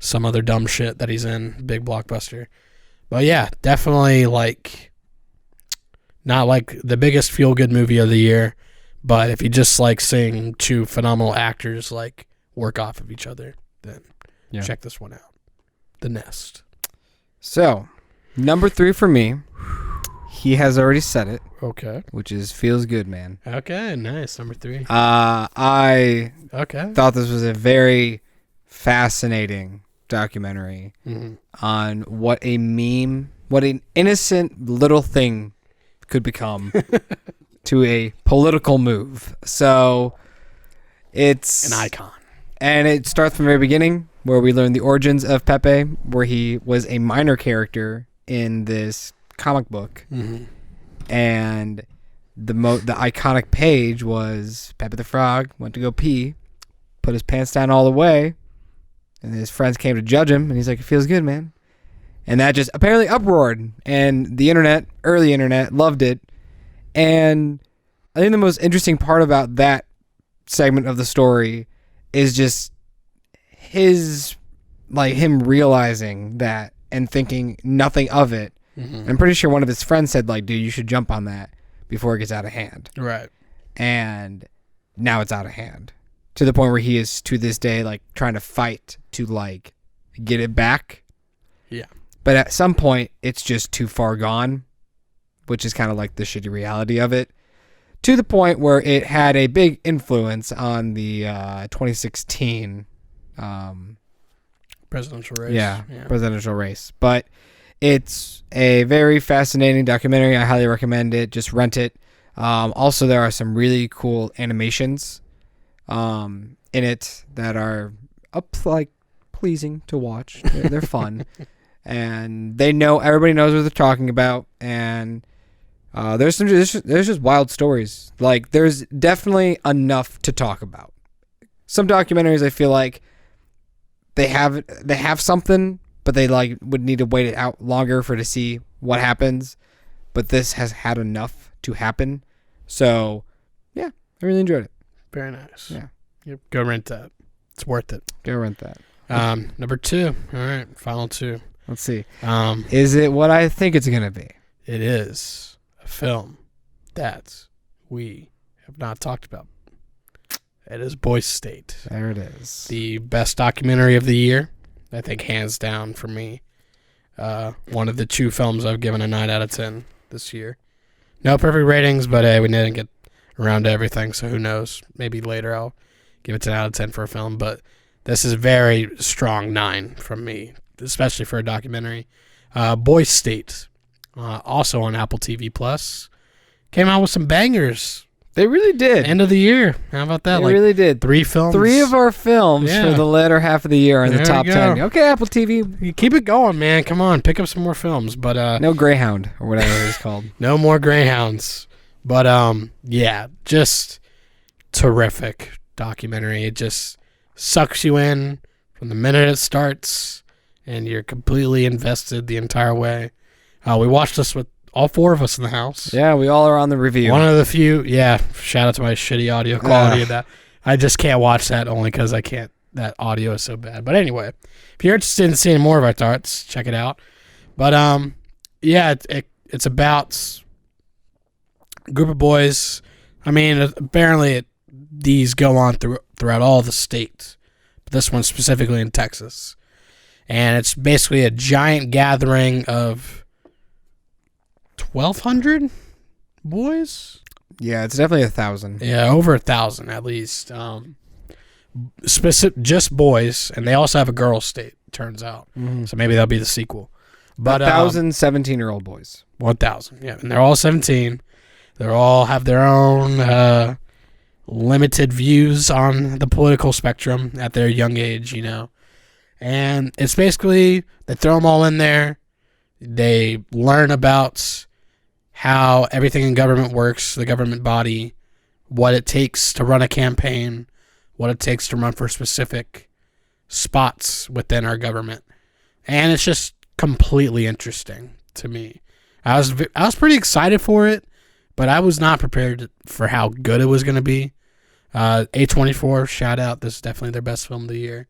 some other dumb shit that he's in, big blockbuster. But yeah, definitely like not like the biggest feel good movie of the year, but if you just like seeing two phenomenal actors like work off of each other, then check this one out. The Nest. So, number 3 for me, he has already said it, Okay. which is Feels Good, Man. Okay, nice. Number 3. I Okay. thought this was a very fascinating documentary on what a meme, what an innocent little thing could become to a political move. So it's An icon. And it starts from the very beginning where we learn the origins of Pepe, where he was a minor character in this comic book. And the iconic page was Pepe the Frog went to go pee, put his pants down all the way, and his friends came to judge him, and he's like, "It feels good, man." And that just apparently uproared, and the internet, early internet, loved it. And I think the most interesting part about that segment of the story is just him realizing that and thinking nothing of it. I'm pretty sure one of his friends said, like, "Dude, you should jump on that before it gets out of hand." Right. And now it's out of hand to the point where he is to this day like trying to fight to like get it back. Yeah. But at some point it's just too far gone, which is kind of like the shitty reality of it, to the point where it had a big influence on the 2016 presidential race. Yeah, presidential race. But it's a very fascinating documentary. I highly recommend it. Just rent it. Also, there are some really cool animations in it that are pleasing to watch. They're fun, and everybody knows what they're talking about. And there's just wild stories. Like, there's definitely enough to talk about. Some documentaries I feel like they have something, but they like would need to wait it out longer to see what happens. But this has had enough to happen. So, yeah, I really enjoyed it. Very nice. Yeah. Yep. Go rent that. It's worth it. Go rent that. Number 2. All right. Final 2. Let's see. Um, Is it what I think it's going to be? It is a film that we have not talked about. It is Boys State. There it is. The best documentary of the year. I think hands down for me. One of the 2 films I've given a 9 out of 10 this year. No perfect ratings, but we didn't get around to everything, so who knows? Maybe later I'll give it 10 out of 10 for a film, but this is a very strong 9 from me, especially for a documentary. Boys State, also on Apple TV Plus, came out with some bangers. They really did. End of the year. How about that? They really did. 3 films. 3 of our films for the latter half of the year are in the top 10. Okay, Apple TV. You keep it going, man. Come on, pick up some more films. But no Greyhound or whatever it's called. No more Greyhounds. But yeah, just terrific documentary. It just sucks you in from the minute it starts, and you're completely invested the entire way. We watched this with all 4 of us in the house. Yeah, we all are on the review. One of the few, shout out to my shitty audio quality of that. I just can't watch that only because I can't. That audio is so bad. But anyway, if you're interested in seeing more of our thoughts, check it out. But yeah, it's about a group of boys. I mean, apparently these go on throughout all the states, but this one's specifically in Texas. And it's basically a giant gathering of 1,200 boys. Yeah, it's definitely 1,000. Yeah, over 1,000 at least. Just boys, and they also have a girls' state. Turns out, so maybe that'll be the sequel. But 1,000 17-year-old boys. 1,000, yeah, and they're all 17. They all have their own limited views on the political spectrum at their young age, And it's basically they throw them all in there. They learn about how everything in government works, the government body, what it takes to run a campaign, what it takes to run for specific spots within our government. And it's just completely interesting to me. I was pretty excited for it, but I was not prepared for how good it was going to be. A24, shout out. This is definitely their best film of the year.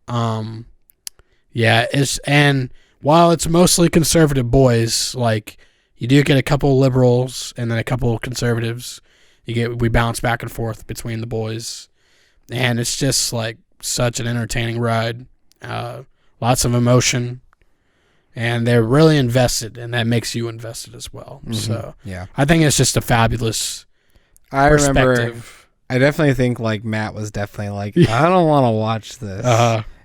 And while it's mostly conservative boys, like, you do get a couple liberals and then a couple conservatives. We bounce back and forth between the boys, and it's just like such an entertaining ride. Lots of emotion, and they're really invested, and that makes you invested as well. Mm-hmm. So yeah, I think it's just a fabulous remember, I definitely think like Matt was definitely like, I don't want to watch this,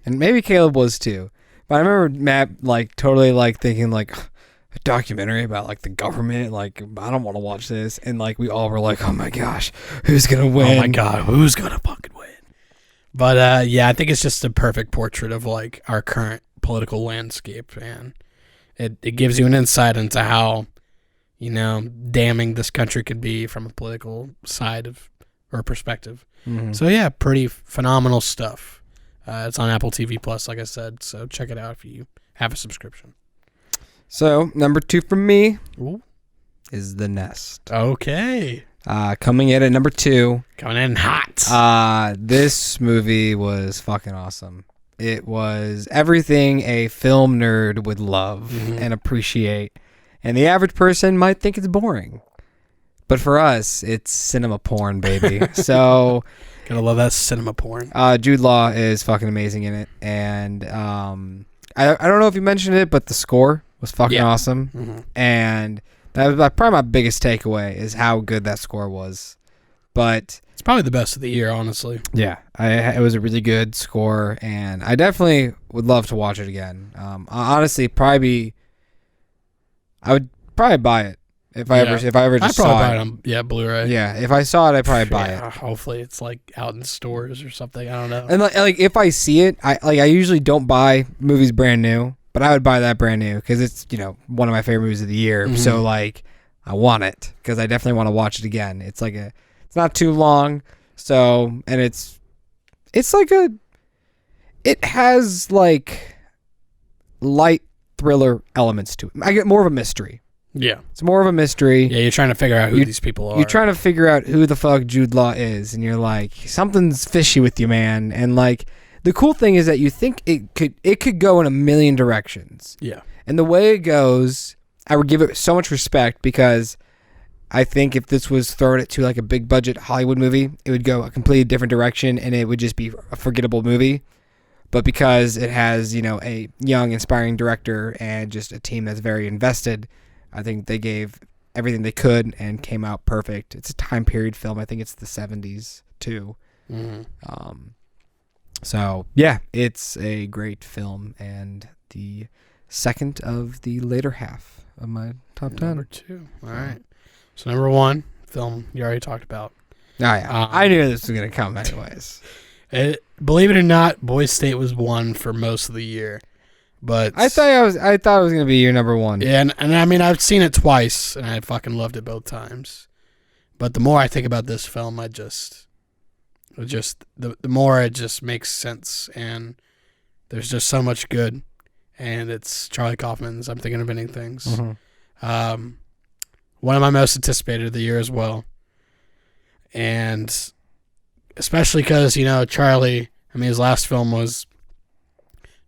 and maybe Caleb was too. But I remember Matt like totally like thinking like, a documentary about like the government, like, I don't want to watch this, and like we all were like, oh my gosh, who's gonna win? Oh my god, who's gonna fucking win? But I think it's just a perfect portrait of like our current political landscape, and it gives you an insight into how, damning this country could be from a political side of or perspective. Mm-hmm. So yeah, pretty phenomenal stuff. It's on Apple TV Plus, like I said, so check it out if you have a subscription. So, number 2 from me is The Nest. Okay. Coming in at number 2. Coming in hot. This movie was fucking awesome. It was everything a film nerd would love and appreciate. And the average person might think it's boring. But for us, it's cinema porn, baby. So... Gotta love that cinema porn. Jude Law is fucking amazing in it. And I don't know if you mentioned it, but the score was fucking awesome. Mm-hmm. And that was probably my biggest takeaway is how good that score was. But it's probably the best of the year, honestly. Yeah, it was a really good score, and I definitely would love to watch it again. Honestly, I would probably buy it if I ever just saw it. Buy it on Blu-ray. Yeah, if I saw it, I'd probably buy it. Hopefully, it's like out in stores or something. I don't know. And like if I see it, I usually don't buy movies brand new. But I would buy that brand new because it's, one of my favorite movies of the year. Mm-hmm. So, like, I want it because I definitely want to watch it again. It's like it's not too long. So, and it has, like, light thriller elements to it. I get more of a mystery. Yeah. It's more of a mystery. Yeah, you're trying to figure out who these people are. You're trying to figure out who the fuck Jude Law is. And you're like, something's fishy with you, man. And, like... The cool thing is that you think it could go in a million directions. Yeah. And the way it goes, I would give it so much respect because I think if this was thrown into like a big budget Hollywood movie, it would go a completely different direction and it would just be a forgettable movie. But because it has, a young, inspiring director and just a team that's very invested, I think they gave everything they could and came out perfect. It's a time period film. I think it's the 70s too. Mm-hmm. So, yeah, it's a great film and the second of the later half of my top 10. Number 2. All right. So, number 1, film you already talked about. Oh, yeah. I knew this was going to come anyways. Believe it or not, Boys State was 1 for most of the year. But I thought it was going to be your number 1. Yeah, and I mean, I've seen it twice, and I fucking loved it both times. But the more I think about this film, the more it just makes sense, and there's just so much good, and it's Charlie Kaufman's I'm Thinking of Ending Things. Mm-hmm. One of my most anticipated of the year as well, and especially because Charlie, his last film was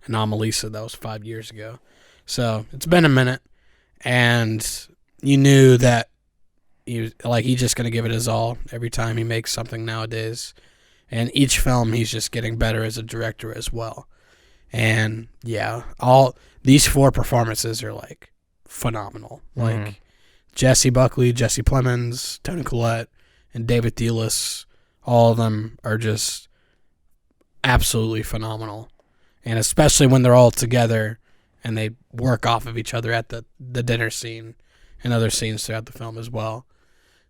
Anomalisa. That was 5 years ago, so it's been a minute, and you knew that he's just gonna give it his all every time he makes something nowadays. And each film, he's just getting better as a director as well. And, yeah, all these 4 performances are, like, phenomenal. Mm-hmm. Like, Jesse Buckley, Jesse Plemons, Toni Collette, and David Thewlis, all of them are just absolutely phenomenal. And especially when they're all together and they work off of each other at the dinner scene and other scenes throughout the film as well.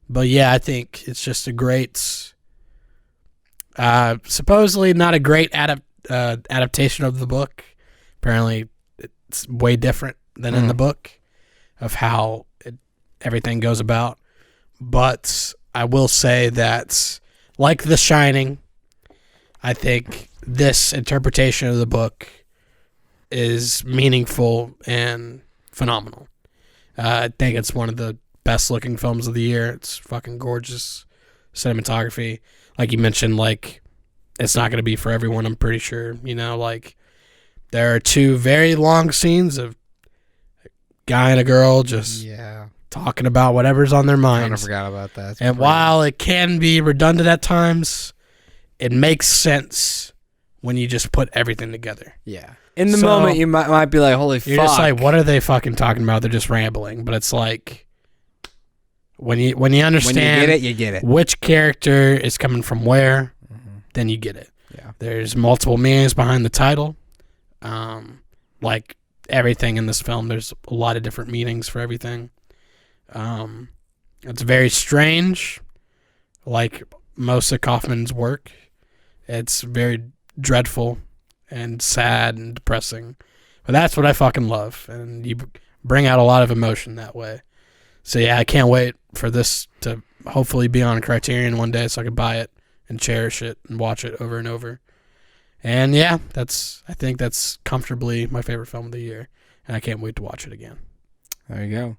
But, yeah, I think it's just a great... supposedly not a great adaptation of the book. Apparently, it's way different than in the book of how everything goes about. But I will say that, like The Shining, I think this interpretation of the book is meaningful and phenomenal. I think it's one of the best looking films of the year. It's fucking gorgeous cinematography. Like you mentioned, like, it's not going to be for everyone, I'm pretty sure. You know, like, there are 2 very long scenes of a guy and a girl just talking about whatever's on their I minds. kind of forgot about that. And while it can be redundant at times, it makes sense when you just put everything together. Yeah. In the moment, you might be like, holy fuck. You're just like, what are they fucking talking about? They're just rambling. But it's like, when you understand you get it. which character is coming from where, then you get it. Yeah. There's multiple meanings behind the title. Like everything in this film, there's a lot of different meanings for everything. It's very strange, like most of Kaufman's work. It's very dreadful and sad and depressing. But that's what I fucking love. And you bring out a lot of emotion that way. So yeah, I can't wait for this to hopefully be on Criterion one day so I can buy it and cherish it and watch it over and over. And yeah, I think that's comfortably my favorite film of the year. And I can't wait to watch it again. There you go.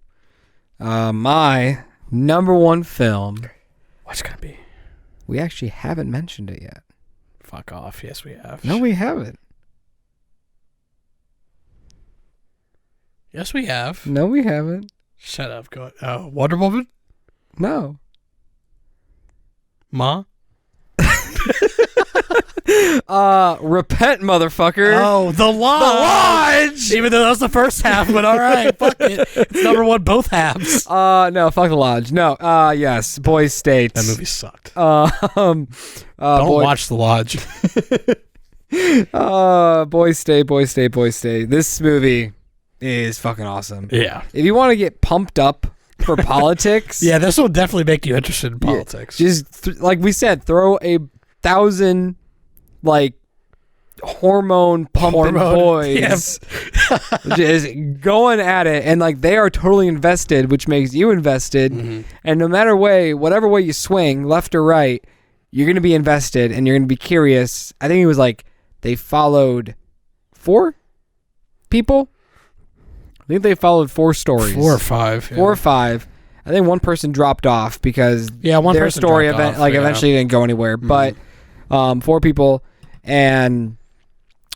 My number 1 film. What's it gonna be? We actually haven't mentioned it yet. Fuck off. Yes, we have. No, we haven't. Yes, we have. No, we haven't. Shut up. Go. Wonder Woman? No. Ma? Repent, motherfucker. Oh, The Lodge! Even though that was the first half, but alright, fuck it. It's number 1 both halves. No, fuck The Lodge. No, yes, Boys State. That movie sucked. Don't Don't watch The Lodge. Boys State. This movie is fucking awesome. Yeah. If you want to get pumped up for politics, Yeah, this will definitely make you interested in politics. just like we said, throw 1,000 like hormone pumping boys just going at it, and like they are totally invested, which makes you invested. And no matter whatever way you swing, left or right, you're gonna be invested and you're gonna be curious. I think it was like they followed 4 people. I think they followed 4 stories. 4 or 5. Yeah. 4 or 5. I think one person dropped off because one their person story dropped off, eventually didn't go anywhere. But 4 people, and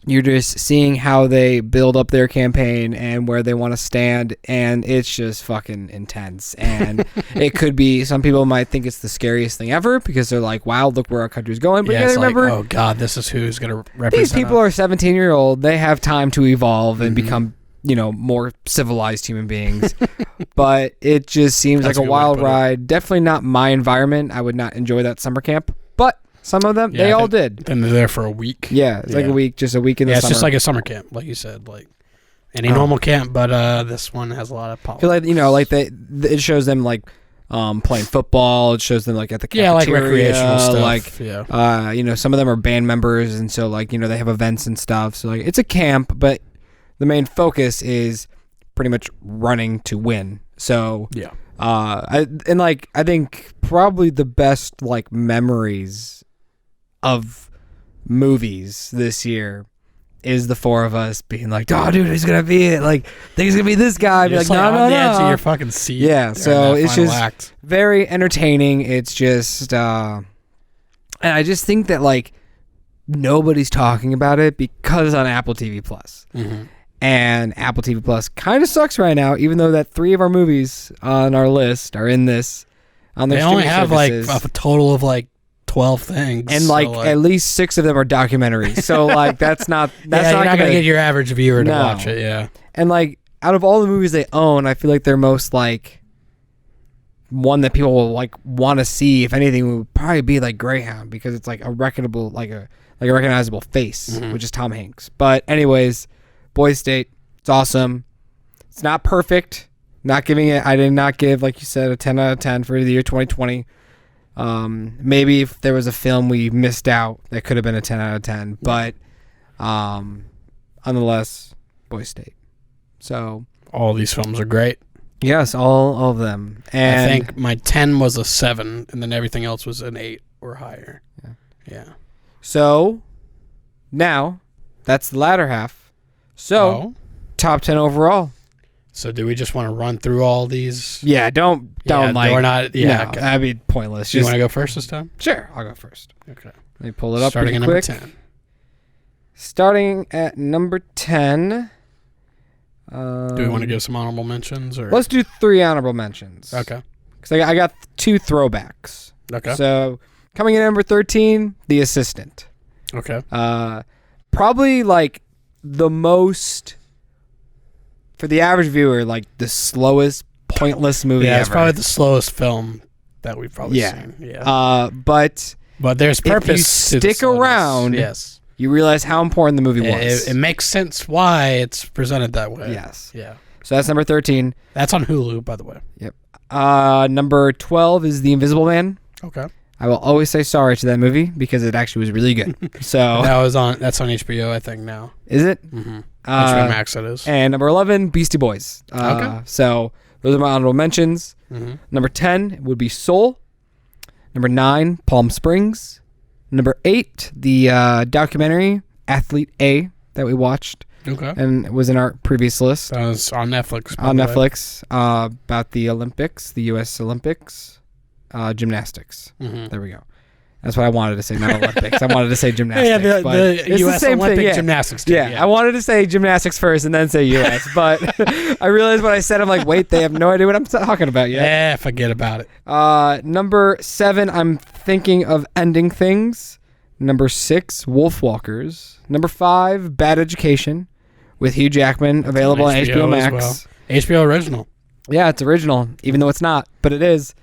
you're just seeing how they build up their campaign and where they want to stand, and it's just fucking intense. And it could be, some people might think it's the scariest thing ever because they're like, wow, look where our country's going. But you gotta remember, oh god, this is who's gonna represent these people us. are 17-year-old. They have time to evolve and become, more civilized human beings. But it just seems That's like a a good way to wild put it. ride. Definitely not my environment. I would not enjoy that summer camp. But some of them, they all did. Then they're there for a week. Yeah, it's like a week, just a week in the Yeah, summer. it's just like a summer camp, like you said, like any normal camp, but this one has a lot of politics. It shows them like playing football. It shows them like at the cafeteria, like recreational stuff. Like some of them are band members, and so like they have events and stuff. So like it's a camp, but the main focus is pretty much running to win. So yeah, I think probably the best like memories of movies this year is the 4 of us being like, oh dude, he's gonna be it, like think he's gonna be this guy. Be like, no, on the edge of your fucking seat. Yeah, so it's just act. very entertaining. It's just and I just think that like nobody's talking about it because on Apple TV Plus. And Apple TV Plus kind of sucks right now, even though that 3 of our movies on our list are in this on their They only have services. like a total of like 12 things, and like at least 6 of them are documentaries. So like that's not you're not gonna get your average viewer to watch it. Yeah, and like out of all the movies they own, I feel like they're most like one that people will like want to see. If anything, would probably be like Greyhound, because it's like a recognizable face, which is Tom Hanks. But anyways, Boys State, it's awesome. It's not perfect. Not giving it. I did not give, like you said, a 10 out of 10 for the year 2020. Maybe if there was a film we missed out, that could have been a 10 out of 10. But nonetheless, Boys State. So all these films are great. Yes, all of them. And I think my 10 was a 7, and then everything else was an 8 or higher. Yeah. so now that's the latter half. So top 10 overall. So do we just want to run through all these? Yeah, don't like. We're not. Yeah, no, okay. that'd be pointless. Do you want to go first this time? Sure, I'll go first. Okay. Let me pull it up. Starting at pretty number quick. 10. Starting at number 10. Do we want to give some honorable mentions or? Let's do 3 honorable mentions. Okay. Because I got 2 throwbacks. Okay. So coming in at number 13, The Assistant. Okay. Probably like the most, for the average viewer, like the slowest, pointless movie Yeah, ever. it's probably the slowest film that we've probably seen. Yeah. But There's purpose. if you to the stick slowness. around, Yes. you realize how important the movie was. It makes sense why it's presented that way. Yes. Yeah. So that's number 13. That's on Hulu, by the way. Yep. Number 12 is The Invisible Man. Okay. I will always say sorry to that movie because it actually was really good. So That's on HBO, I think now. is it? Mm-hmm. HBO Max, it is. And number 11, Beastie Boys. Okay. So those are my honorable mentions. Mm-hmm. Number 10 would be Soul. Number 9, Palm Springs. Number 8, the documentary Athlete A that we watched Okay. and it was in our previous list That was on Netflix. by on the way. Netflix about the Olympics, the U.S. Olympics, gymnastics. Mhm. There we go. That's what I wanted to say, not Olympics. I wanted to say gymnastics. Yeah, but the it's U.S. same Olympic thing, yeah. gymnastics team. Yeah, I wanted to say gymnastics first and then say U.S., but I realized what I said. I'm like, wait, they have no idea what I'm talking about yet. Yeah, forget about it. Number 7, I'm thinking of ending things. Number 6, Wolfwalkers. Number 5, Bad Education with Hugh Jackman, available on HBO as Max. well. HBO original. Yeah, it's original, even though it's not, but it is.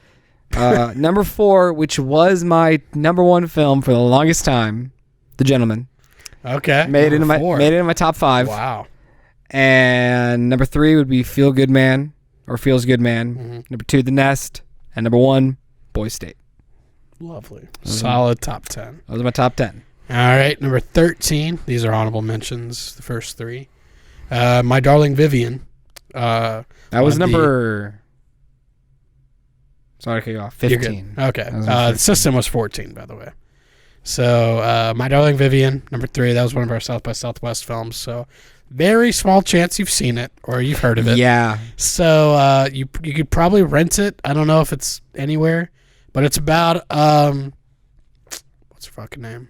Number 4, which was my number 1 film for the longest time, The Gentleman. Okay. Made it Number in my top 5. Wow. And number 3 would be Feel Good Man or Feels Good Man. Mm-hmm. Number 2, The Nest, and number 1, Boys State. Lovely. Solid top 10. Those are my top 10. All right. Number 13. These are honorable mentions, the first 3. My Darling Vivian. That was On number. Sorry to cut you off. You're 15. good. Okay. That was The 15. system was 14, by the way. So, My Darling Vivian, number 3. That was one of our South by Southwest films. So, very small chance you've seen it or you've heard of it. Yeah. So, you could probably rent it. I don't know if it's anywhere, but it's about what's her fucking name?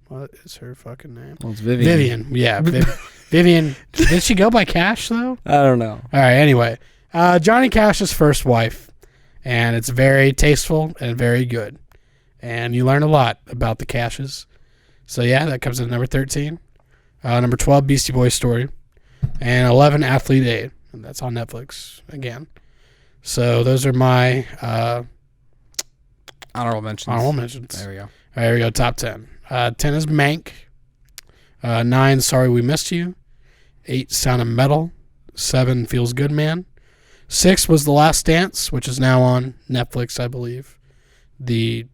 What is her fucking name? Well, it's Vivian. Yeah, Vivian. Did she go by Cash though? I don't know. All right. Anyway, Johnny Cash's first wife, and it's very tasteful and very good, and you learn a lot about the Cashes. So yeah, that comes in number 13. Number 12, Beastie Boys Story, and 11, Athlete A, and that's on Netflix again. So those are my Honorable mentions. honorable mentions. There we go. All right, here we go. Top 10. 10 is Mank. 9, Sorry We Missed You. 8, Sound of Metal. 7, Feels Good Man. 6 was The Last Dance, which is now on Netflix, I believe. The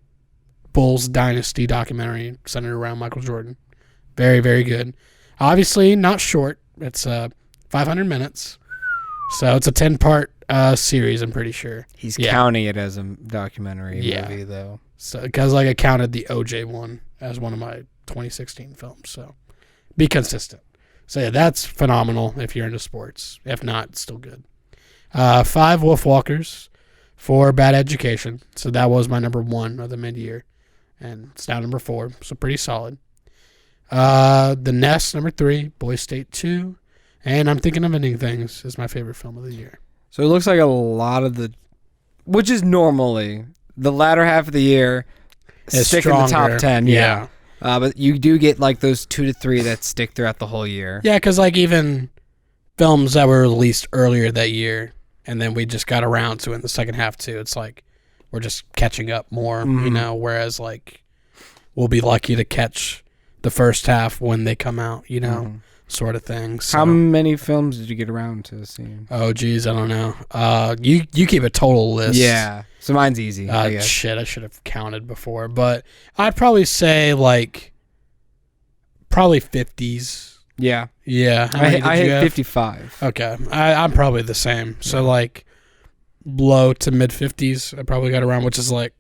Bulls Dynasty documentary centered around Michael Jordan. Very, very good. Obviously, not short. It's 500 minutes. So it's a 10-part series, I'm pretty sure. He's Yeah. counting it as a documentary Yeah. movie, though. So, because I counted the OJ one as one of my 2016 films. So be consistent. So yeah, that's phenomenal if you're into sports. If not, it's still good. 5, Wolfwalkers. 4, Bad Education. So that was my number 1 of the mid-year. And it's now number 4. So pretty solid. The Nest, number 3. Boys State 2. And I'm Thinking of Ending Things is my favorite film of the year. So it looks like a lot of the, which is normally the latter half of the year, It's stick in the stronger. top 10. Yeah. But you do get like those 2 to 3 that stick throughout the whole year. Yeah, because like even films that were released earlier that year, and then we just got around to it in the second half too. It's like we're just catching up more, you know. Whereas like we'll be lucky to catch the first half when they come out, you know, sort of thing. So. How many films did you get around to seeing? Oh geez, I don't know. You keep a total list. Yeah. So mine's easy. I guess. Shit, I should have counted before, but I'd probably say like probably 50s. Yeah. Yeah. How many did I you hit have? 55. Okay. I'm probably the same. So, like, low to mid 50s, I probably got around, which is, like,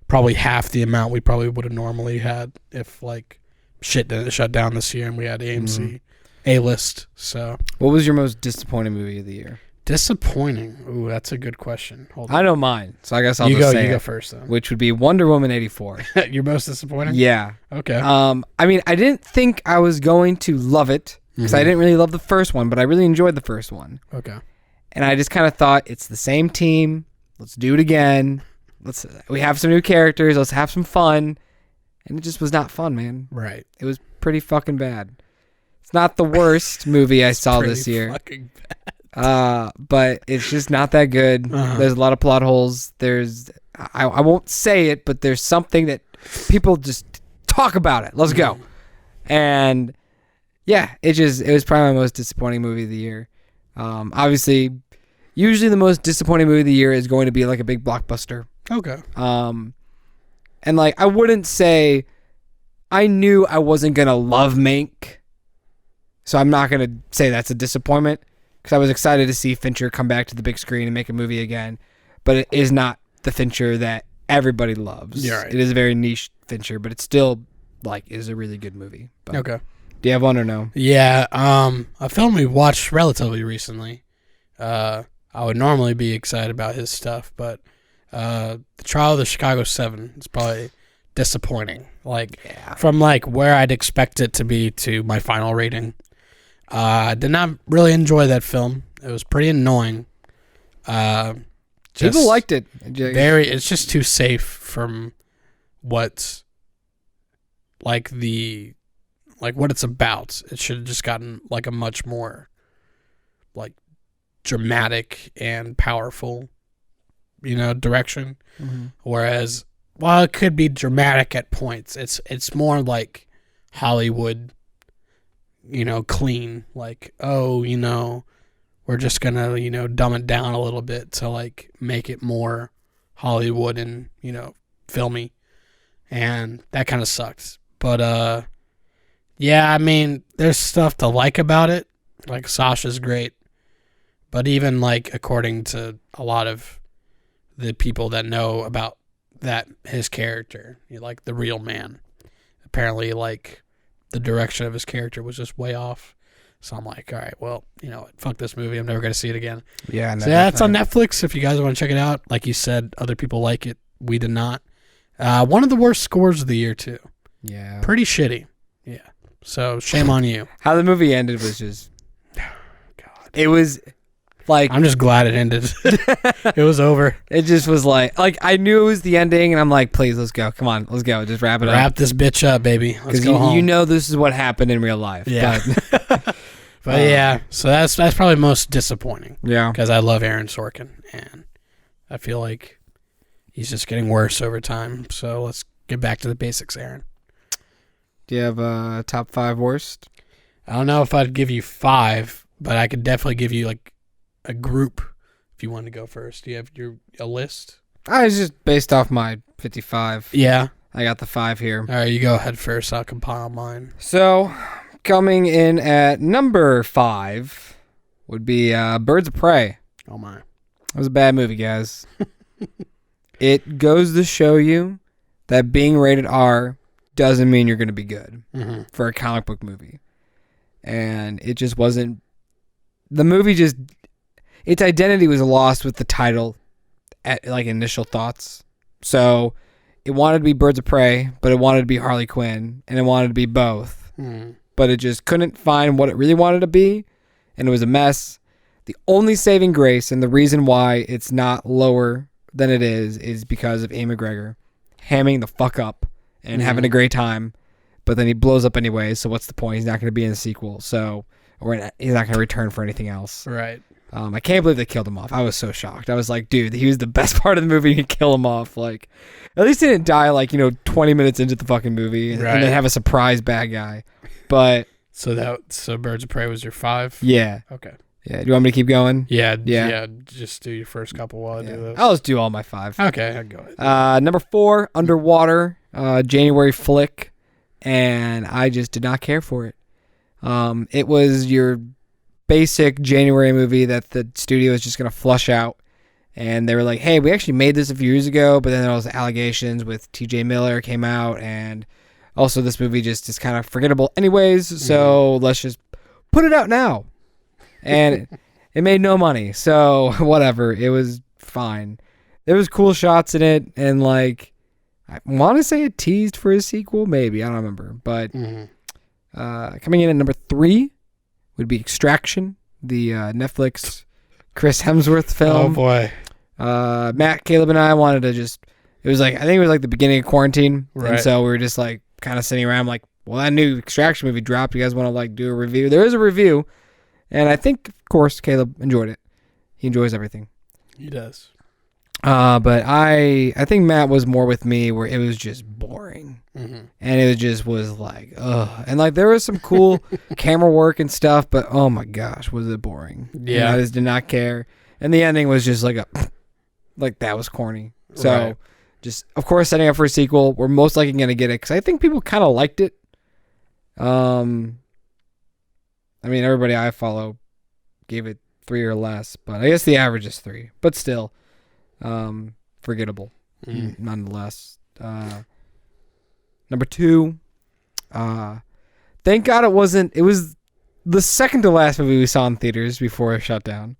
probably half the amount we probably would have normally had if, like, shit didn't shut down this year and we had AMC A-list. So, What was your most disappointing movie of the year? disappointing. Ooh, that's a good question. Hold I on. know mine, so I guess I'll You just go. say You go it, first, then. which would be Wonder Woman 84. Your most disappointing? Yeah. Okay. I mean, I didn't think I was going to love it because I didn't really love the first one, but I really enjoyed the first one. Okay. And I just kind of thought it's the same team. Let's do it again. We have some new characters. Let's have some fun. And it just was not fun, man. Right. It was pretty fucking bad. It's not the worst movie I saw Pretty this year. fucking bad. But it's just not that good. Uh-huh. There's a lot of plot holes. I won't say it, but there's something that people just talk about it. Let's go. And yeah, it was probably my most disappointing movie of the year. Obviously, usually the most disappointing movie of the year is going to be like a big blockbuster. Okay. And like I wouldn't say I knew I wasn't gonna love Mank, so I'm not gonna say that's a disappointment because I was excited to see Fincher come back to the big screen and make a movie again. But it is not the Fincher that everybody loves. Yeah, right. It is a very niche Fincher, but it still like is a really good movie. But Okay. do you have one or no? Yeah. A film we watched relatively recently. I would normally be excited about his stuff, but The Trial of the Chicago 7 is probably disappointing. Like from like where I'd expect it to be to my final rating. I did not really enjoy that film. It was pretty annoying. People liked it. It's just too safe from what's like what it's about. It should have just gotten like a much more like dramatic and powerful, direction. Mm-hmm. Whereas while it could be dramatic at points, it's more like Hollywood, clean. Like, we're just gonna, dumb it down a little bit to like make it more Hollywood and, filmy. And that kind of sucks. But yeah, I mean, there's stuff to like about it. Like Sasha's great. But even like according to a lot of the people that know about his character, like the real man, apparently like the direction of his character was just way off. So I'm like, all right, well, fuck this movie. I'm never gonna see it again. Yeah. No, So yeah, it's on Netflix if you guys want to check it out. Like you said, other people like it. We did not. One of the worst scores of the year too. Yeah. Pretty shitty. Yeah. So shame on you. How the movie ended was just. God. It was like. I'm just glad it ended. It was over. It just was like I knew it was the ending, and I'm like, please, let's go. Come on, let's go. Just wrap it up. Wrap this bitch up, baby. Let's Because go home. you know this is what happened in real life. Yeah. But, But yeah, so that's probably most disappointing yeah. because I love Aaron Sorkin and I feel like he's just getting worse over time. So let's get back to the basics, Aaron. Do you have a top 5 worst? I don't know if I'd give you 5, but I could definitely give you like a group if you want to go first. Do you have a list? I was just based off my 55. Yeah. I got the 5 here. All right, you go ahead first. I'll compile mine. So, coming in at number 5 would be Birds of Prey. Oh my. It was a bad movie, guys. It goes to show you that being rated R doesn't mean you're going to be good for a comic book movie. And it just wasn't. The movie just. Its identity was lost with the title at like initial thoughts. So it wanted to be Birds of Prey, but it wanted to be Harley Quinn, and it wanted to be both. But it just couldn't find what it really wanted to be, and it was a mess. The only saving grace and the reason why it's not lower than it is because of Ian McGregor hamming the fuck up and having a great time, but then he blows up anyway, so what's the point? He's not going to be in the sequel, he's not going to return for anything else. Right. I can't believe they killed him off. I was so shocked. I was like, dude, he was the best part of the movie. You kill him off. Like, at least he didn't die 20 minutes into the fucking movie and then have a surprise bad guy. But so Birds of Prey was your 5? yeah. Okay. Yeah. Do you want me to keep going? Yeah. Just do your first couple while I do this. I'll just do all my 5. Okay, I'll go ahead. Number 4, Underwater, January flick, and I just did not care for it. It was your basic January movie that the studio is just going to flush out. And they were like, hey, we actually made this a few years ago, but then there was allegations with TJ Miller came out, and also this movie just is kind of forgettable anyways, so let's just put it out now. And it made no money, so whatever. It was fine. There was cool shots in it, and like, I want to say it teased for a sequel, maybe. I don't remember. But coming in at number 3 would be Extraction, the Netflix Chris Hemsworth film. Oh, boy. Matt, Caleb, and I wanted to just, it was like, I think it was like the beginning of quarantine. Right. And so we were just like kind of sitting around like, well, that new Extraction movie dropped. You guys want to like do a review? There is a review. And I think, of course, Caleb enjoyed it. He enjoys everything. He does. But I think Matt was more with me where it was just boring. And it just was like, ugh. And like there was some cool camera work and stuff, but oh my gosh, was it boring. Yeah. And I just did not care. And the ending was just like like that was corny. So Right. just, of course, setting up for a sequel. We're most likely going to get it because I think people kind of liked it. I mean, everybody I follow gave it 3 or less, but I guess the average is 3. But still, forgettable nonetheless. Number 2, thank God it wasn't. It was the second to last movie we saw in theaters before it shut down.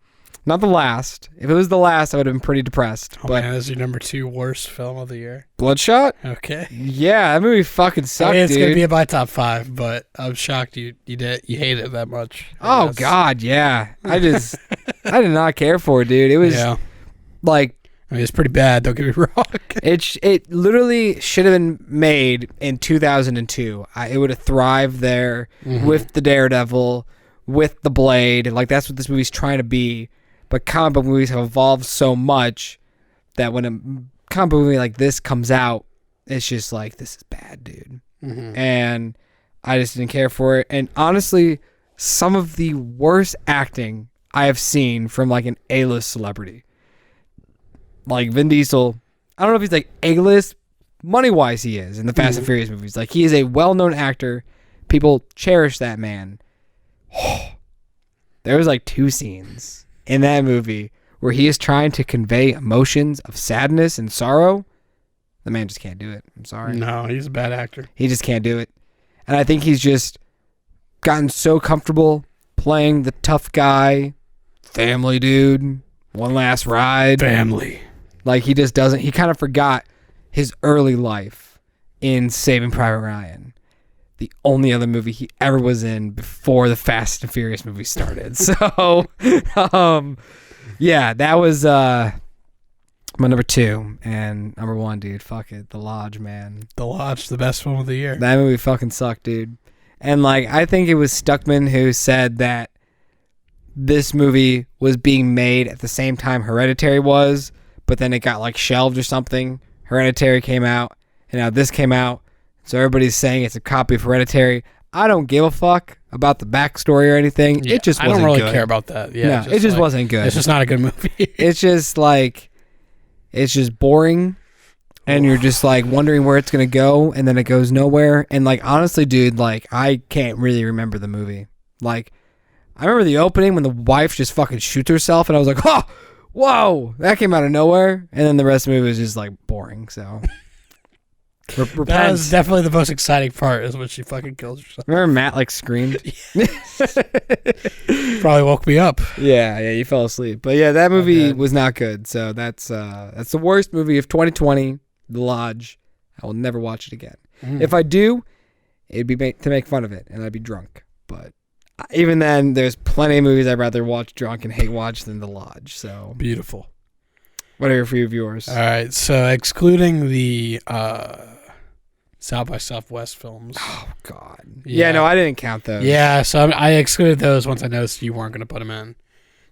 Not the last. If it was the last, I would have been pretty depressed. Oh, but man, that's your number 2 worst film of the year. Bloodshot? Okay. Yeah, that movie fucking sucked, I mean, it's dude. going to be in my top 5, but I'm shocked you hate it that much. I Oh guess. God, yeah. I did not care for it, dude. It was like I mean, it's pretty bad. Don't get me wrong. it literally should have been made in 2002. It would have thrived there with the Daredevil, with the Blade. Like that's what this movie's trying to be. But comic book movies have evolved so much that when a comic book movie like this comes out, it's just like, this is bad, dude. And I just didn't care for it. And honestly, some of the worst acting I have seen from like an A-list celebrity. Like Vin Diesel, I don't know if he's like A-list, money-wise he is in the Fast and Furious movies. Like he is a well-known actor. People cherish that man. There was like 2 scenes in that movie where he is trying to convey emotions of sadness and sorrow. The man just can't do it. I'm sorry. No, he's a bad actor. He just can't do it. And I think he's just gotten so comfortable playing the tough guy, family dude, one last ride. Family. Like he just doesn't, he kind of forgot his early life in Saving Private Ryan. The only other movie he ever was in before the Fast and Furious movie started. So, yeah, that was my number 2. And number 1, dude, fuck it. The Lodge, man. The Lodge, the best film of the year. That movie fucking sucked, dude. And like, I think it was Stuckman who said that this movie was being made at the same time Hereditary was, but then it got like shelved or something. Hereditary came out, and now this came out. So everybody's saying it's a copy of Hereditary. I don't give a fuck about the backstory or anything. Yeah, It just I wasn't don't really good. care about that. Yeah, No, it just wasn't good. It's just not a good movie. It's just like, it's just boring. And you're just like wondering where it's going to go. And then it goes nowhere. And like, honestly, dude, like I can't really remember the movie. Like, I remember the opening when the wife just fucking shoots herself. And I was like, oh, whoa, that came out of nowhere. And then the rest of the movie was just like boring. So. That Repent. was definitely the most exciting part, is when she fucking kills herself. Remember Matt like screamed? Probably woke me up. Yeah, you fell asleep. But yeah, that movie was not good. So that's the worst movie of 2020, The Lodge. I will never watch it again. If I do, it'd be to make fun of it, and I'd be drunk. But even then, there's plenty of movies I'd rather watch drunk and hate watch than The Lodge. So Beautiful. what are a few of yours? All right, so excluding the South by Southwest films. Oh God. Yeah. Yeah, no, I didn't count those. Yeah, so I excluded those once I noticed you weren't going to put them in.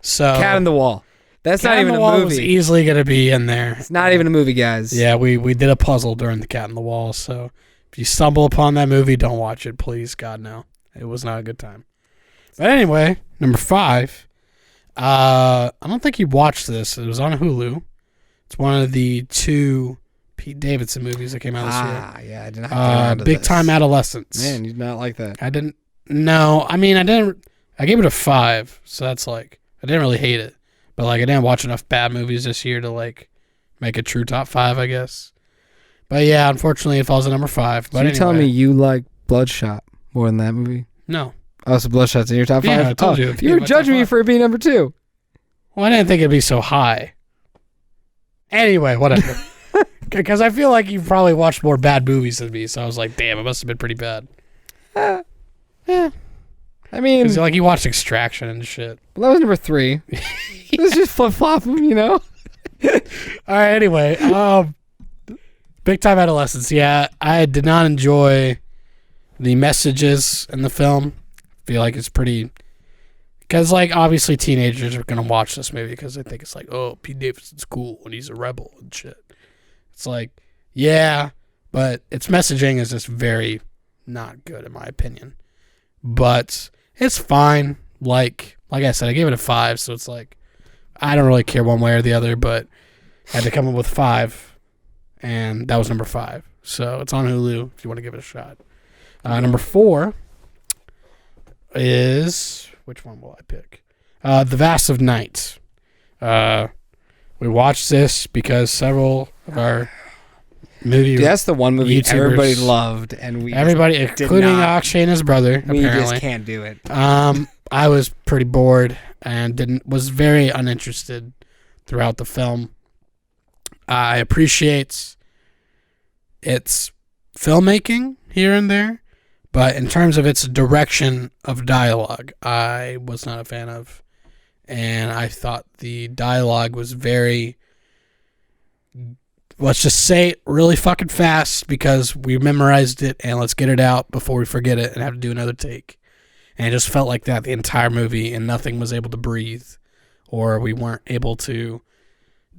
So Cat in the Wall. That's Cat not in even the a Wall movie. was easily going to be in there. It's not even a movie, guys. Yeah, we did a puzzle during the Cat in the Wall, so if you stumble upon that movie, don't watch it, please. God, no. It was not a good time. But anyway, number 5. I don't think you watched this. It was on Hulu. It's one of the 2 Pete Davidson movies that came out this year. Yeah, I did not get around to Big this. Time Adolescence. Man, you did not like that. I didn't No, I mean, I gave it a 5, so that's like, I didn't really hate it. But like, I didn't watch enough bad movies this year to like make a true top 5, I guess. But yeah, unfortunately, it falls at number 5. But So you're telling me you like Bloodshot more than that movie? No. Oh, so Bloodshot's in your top 5? Yeah, I told you. You were judging me for it being number 2. Well, I didn't think it'd be so high. Anyway, whatever. Because I feel like you've probably watched more bad movies than me, so I was like, damn, it must have been pretty bad. Yeah. I mean, Because like, you watched Extraction and shit. well, that was number 3. It was just flip-flopping, you know? All right, anyway. Big Time Adolescence. Yeah, I did not enjoy the messages in the film. I feel like it's pretty... Because, like, obviously teenagers are going to watch this movie because they think it's like, oh, Pete Davidson's cool and he's a rebel and shit. It's like, yeah, but its messaging is just very not good in my opinion. But it's fine. Like I said, I gave it a 5, so it's like, I don't really care one way or the other, but I had to come up with 5, and that was number 5. So it's on Hulu if you want to give it a shot. Number 4 is... Which one will I pick? The Vast of Night. We watched this because several of our movie Dude, that's the one movie YouTubers, everybody loved, and everybody, including Akshay and his brother, we apparently. just can't do it. I was pretty bored and was very uninterested throughout the film. I appreciate its filmmaking here and there, but in terms of its direction of dialogue, I was not a fan of. And I thought the dialogue was very, let's just say it really fucking fast because we memorized it and let's get it out before we forget it and have to do another take. And it just felt like that the entire movie, and nothing was able to breathe, or we weren't able to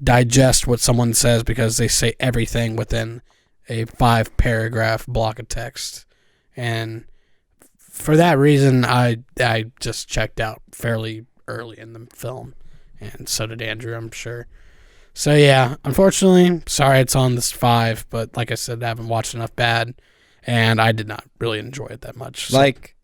digest what someone says because they say everything within a 5-paragraph block of text. And for that reason, I just checked out fairly early in the film, and so did Andrew, I'm sure. So yeah, unfortunately, sorry it's on this 5, but like I said, I haven't watched enough bad, and I did not really enjoy it that much. So. Like,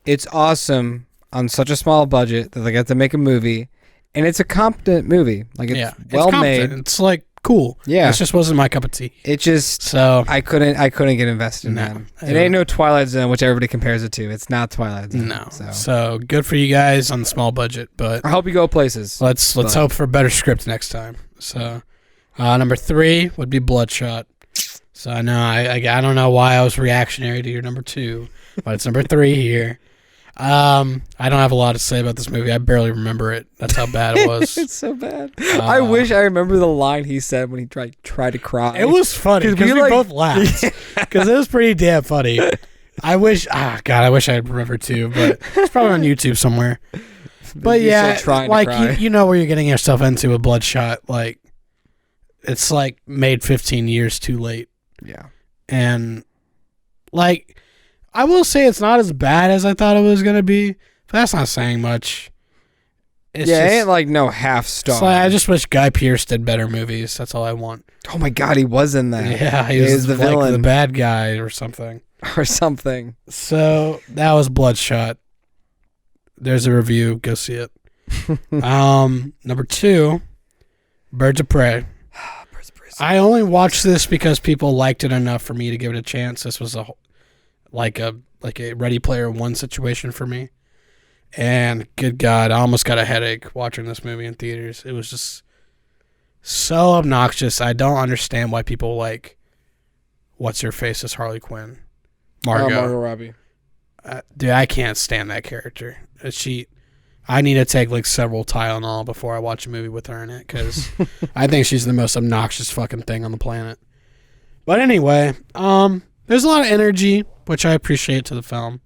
it's awesome on such a small budget that they got to make a movie, and it's a competent movie. Like, it's well made. It's like cool. Yeah, it just wasn't my cup of tea. It just so I couldn't get invested in that. It ain't no Twilight Zone, which everybody compares it to. It's not Twilight Zone. No. So good for you guys on the small budget, but I hope you go places. Let's hope for a better script next time. So number 3 would be Bloodshot. So I know I don't know why I was reactionary to your number 2, but it's number 3 here. I don't have a lot to say about this movie. I barely remember it. That's how bad it was. It's so bad. I wish I remember the line he said when he tried to cry. It was funny because we both laughed because it was pretty damn funny. I wish I remembered too, but it's probably on YouTube somewhere. But yeah, like you know where you're getting yourself into with Bloodshot. Like, it's like made 15 years too late. Yeah, and like. I will say it's not as bad as I thought it was going to be, but that's not saying much. It ain't like no half star. Like, I just wish Guy Pearce did better movies. That's all I want. Oh my God, he was in that. Yeah, he was the villain, the bad guy or something. So that was Bloodshot. There's a review. Go see it. Number 2, Birds of Prey. I only watched this because people liked it enough for me to give it a chance. This was like a Ready Player One situation for me. And good God, I almost got a headache watching this movie in theaters. It was just so obnoxious. I don't understand why people like what's her face as Harley Quinn. Margot Robbie. Dude, I can't stand that character. I need to take like several Tylenol before I watch a movie with her in it because I think she's the most obnoxious fucking thing on the planet. But anyway, there's a lot of energy, which I appreciate to the film.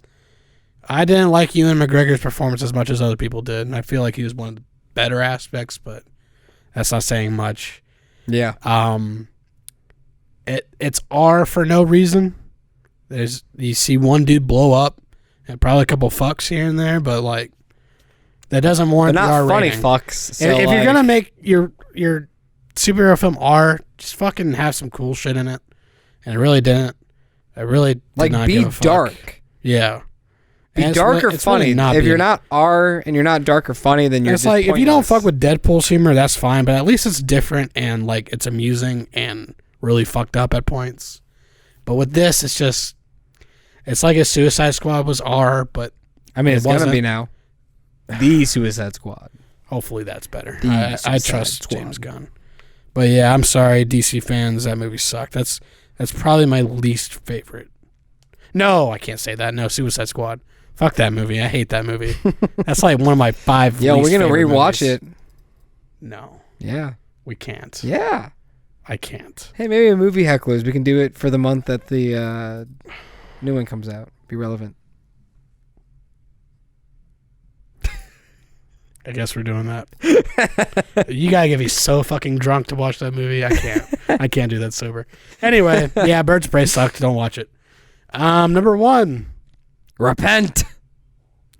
I didn't like Ewan McGregor's performance as much as other people did, and I feel like he was one of the better aspects, but that's not saying much. Yeah. It's R for no reason. You see one dude blow up, and probably a couple fucks here and there, but like that doesn't warrant the R rating. They're not funny fucks. So if you're gonna make your superhero film R, just fucking have some cool shit in it, and it really didn't. I really did not give a fuck. Dark. Yeah. Be And dark or it's really funny. not If you're being- not R and you're not dark or funny, then you're It's just like if you don't pointless. fuck with Deadpool's humor, that's fine. But at least it's different and like it's amusing and really fucked up at points. But with this, it's like a Suicide Squad was R, but I mean, it's wasn't. gonna be now. The Suicide Squad. hopefully that's better. The I Suicide trust Squad. James Gunn. But yeah, I'm sorry, DC fans. That movie sucked. That's probably my least favorite. No, I can't say that. No, Suicide Squad. Fuck that movie. I hate that movie. That's like one of my 5 Yo, least we're gonna favorite rewatch movies. it. No, Yeah. we can't. Yeah. I can't. Hey, maybe a movie hecklers. We can do it for the month that the new one comes out. Be relevant. I guess we're doing that. You gotta get me so fucking drunk to watch that movie. I can't. I can't do that sober. Anyway, yeah, Birds of Prey sucked. Don't watch it. Number 1, Repent.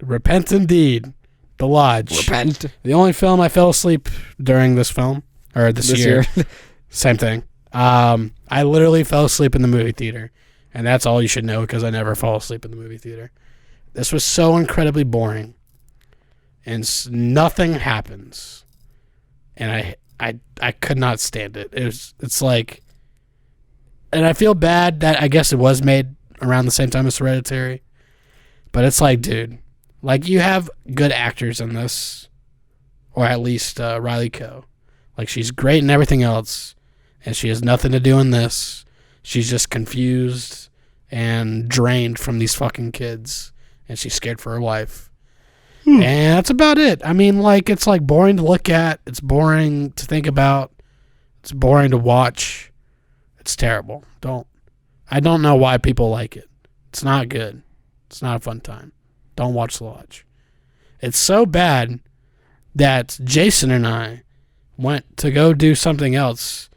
Repent Indeed, The Lodge. Repent. The only film I fell asleep during this film or this year. Same thing. I literally fell asleep in the movie theater, and that's all you should know because I never fall asleep in the movie theater. This was so incredibly boring. And nothing happens, and I could not stand it. It's like, and I feel bad that I guess it was made around the same time as Hereditary, but it's like, dude, like you have good actors in this, or at least Riley Coe, like she's great in everything else, and she has nothing to do in this. She's just confused and drained from these fucking kids, and she's scared for her life. And that's about it. I mean, like, it's like boring to look at. It's boring to think about. It's boring to watch. It's terrible. I don't know why people like it. It's not good. It's not a fun time. Don't watch The Lodge. It's so bad that Jason and I went to go do something else,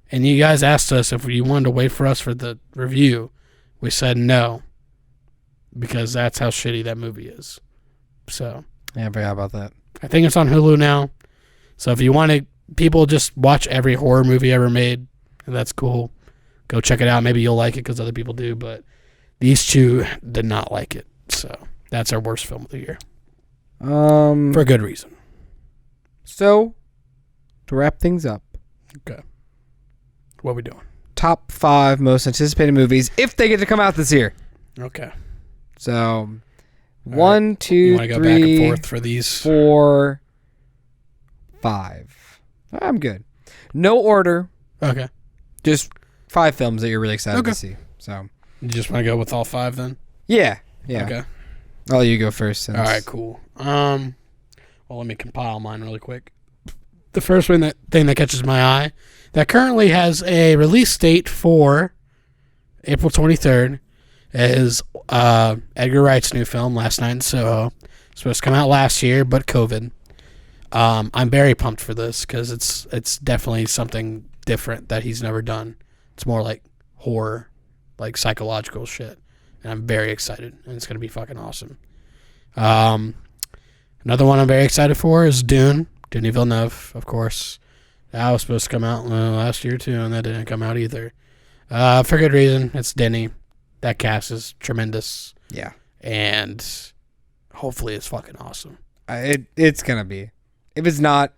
and you guys asked us if you wanted to wait for us for the review. We said no, because that's how shitty that movie is. So Yeah, I forgot about that. I think it's on Hulu now. So if you want to, people just watch every horror movie ever made, and that's cool. Go check it out. Maybe you'll like it because other people do, but these two did not like it. So that's our worst film of the year for a good reason. So to wrap things up, Okay, what are we doing? top 5 most anticipated movies if they get to come out this year. Okay, So right. 1, you 2, want to go back and 3, forth for these? 4, 5. I'm good. No order. Okay, Just 5 films that you're really excited Okay. to see. So you just want to go with all 5 then? yeah. Okay. I'll let you go first. Since All right, cool. Well, let me compile mine really quick. The first thing that catches my eye that currently has a release date for April 23rd is Edgar Wright's new film, Last Night in Soho. It's supposed to come out last year, but COVID. I'm very pumped for this because it's definitely something different that he's never done. It's more like horror, like psychological shit. And I'm very excited, and it's going to be fucking awesome. Another one I'm very excited for is Dune. Denis Villeneuve, of course. That was supposed to come out last year, too, and that didn't come out either. For good reason. It's Denis. That cast is tremendous. Yeah. And hopefully it's fucking awesome. It's going to be. If it's not,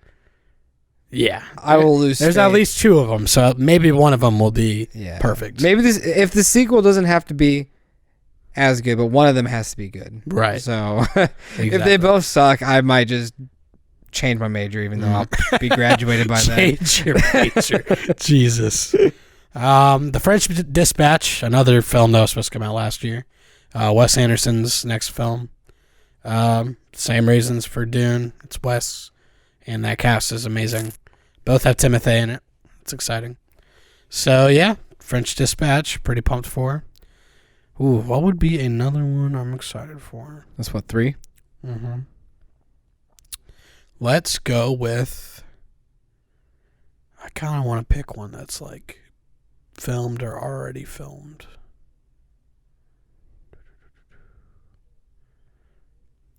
Yeah. I will lose There's faith. at least 2 of them, so maybe one of them will be Yeah. perfect. Maybe if the sequel doesn't have to be as good, but one of them has to be good. Right. So if they Exactly. both suck, I might just change my major, even though I'll be graduated by then. Change your major. Jesus. The French Dispatch, another film that was supposed to come out last year. Wes Anderson's next film. Same reasons for Dune. It's Wes, and that cast is amazing. Both have Timothée in it. It's exciting. So yeah, French Dispatch, pretty pumped for. Ooh, what would be another one I'm excited for? That's what, 3? Mm-hmm. Let's go with. I kind of want to pick one that's like filmed or already filmed.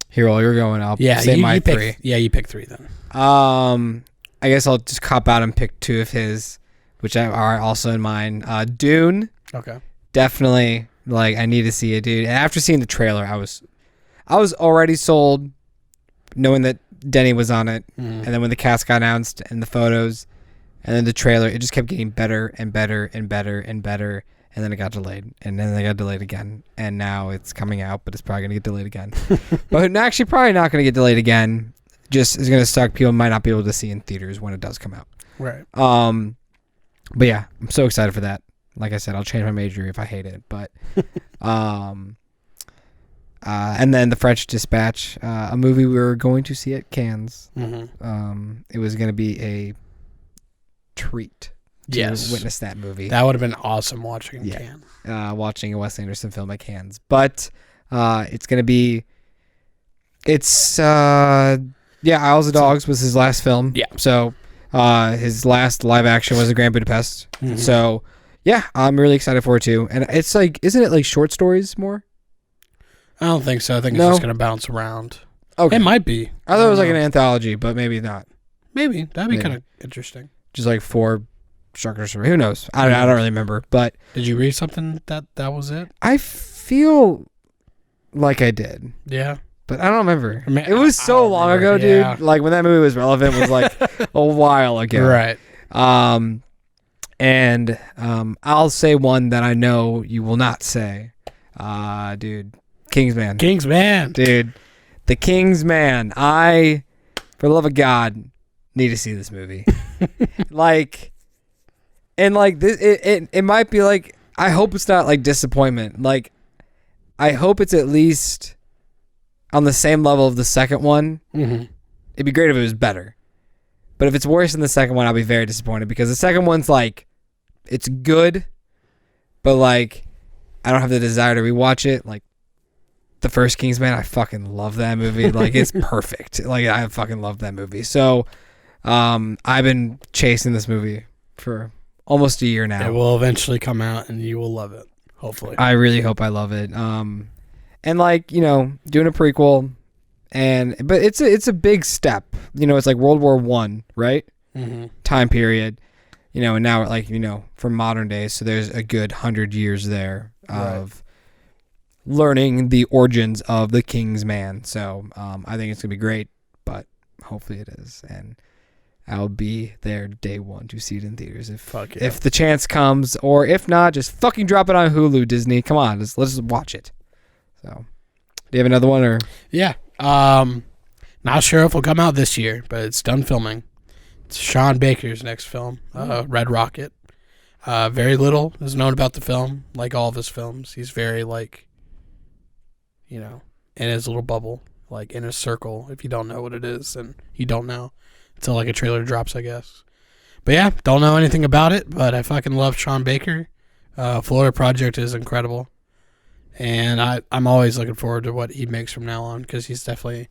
Here, while you're going, I'll Yeah, say my you 3. pick. Yeah, you pick 3 then. I guess I'll just cop out and pick 2 of his, which are also in mine. Dune, Okay. definitely. Like, I need to see it, dude. And after seeing the trailer, I was I was already sold knowing that Denny was on it. Mm. And then when the cast got announced and the photos and then the trailer, it just kept getting better and better and better and better. And then it got delayed. And then it got delayed again. And now it's coming out, but it's probably going to get delayed again. But actually probably not going to get delayed again. Just is going to suck. People might not be able to see in theaters when it does come out. Right. But yeah, I'm so excited for that. Like I said, I'll change my major if I hate it. But and then The French Dispatch, a movie we were going to see at Cannes. Mm-hmm. It was going to be a treat to witness that movie. That would have been awesome watching in Cannes. Watching a Wes Anderson film at Cannes. But it's going to be... Isles of Dogs was his last film. Yeah. So his last live action was The Grand Budapest. Mm-hmm. So yeah, I'm really excited for it too. And it's like, isn't it like short stories more? I don't think so. I think it's just going to bounce around. Okay. It might be. I thought it was like an anthology, but maybe not. Maybe. That'd be kind of interesting. Just like 4 structures. Who knows? I don't really remember. But did you read something that was it? I feel like I did. Yeah. But I don't remember. It was so long ago, dude. Yeah. Like when that movie was relevant was like a while ago. Right. And I'll say one that I know you will not say. Dude. Kingsman. Dude. The Kingsman. I, for the love of God, need to see this movie. This, it might be like, I hope it's not like disappointment. Like, I hope it's at least on the same level of the second one. Mm-hmm. It'd be great if it was better. But if it's worse than the second one, I'll be very disappointed because the second one's like, it's good, but like, I don't have the desire to rewatch it. Like, the first Kingsman, I fucking love that movie. Like, it's perfect. Like, I fucking love that movie. So, I've been chasing this movie for almost a year now. It will eventually come out and you will love it. Hopefully. I really hope I love it. And like, you know, doing a prequel but it's a big step. You know, it's like World War I, right? Mm-hmm. Time period. You know, and now like, you know, from modern days, so there's a good 100 years there of learning the origins of the Kingsman. So, I think it's going to be great, but hopefully it is. And I'll be there day one to see it in theaters if the chance comes, or if not, just fucking drop it on Hulu, Disney. Come on, let's just watch it. So, do you have another one or? Yeah. Not sure if it'll come out this year, but it's done filming. It's Sean Baker's next film, Red Rocket. Very little is known about the film, like all of his films. He's very like, you know, in his little bubble, like in his circle. If you don't know what it is, and you don't know until like a trailer drops, I guess. But yeah, don't know anything about it, but I fucking love Sean Baker. Florida Project is incredible. And I'm always looking forward to what he makes from now on because he's definitely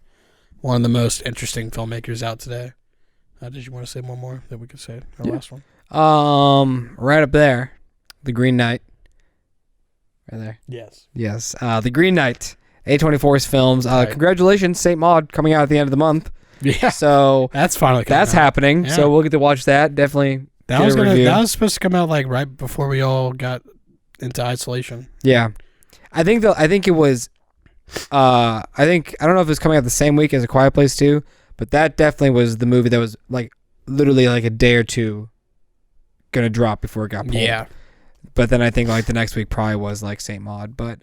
one of the most interesting filmmakers out today. Did you want to say one more that we could say? Our last one? Right up there. The Green Knight. Right there. Yes. Yes. The Green Knight. A24's films. Congratulations, St. Maud coming out at the end of the month. Yeah. So that's finally happening. Yeah. So we'll get to watch that. Definitely. That was supposed to come out like right before we all got into isolation. Yeah. I think it was I don't know if it was coming out the same week as A Quiet Place 2, but that definitely was the movie that was like literally like a day or two gonna drop before it got pulled. Yeah. But then I think like the next week probably was like St. Maud. But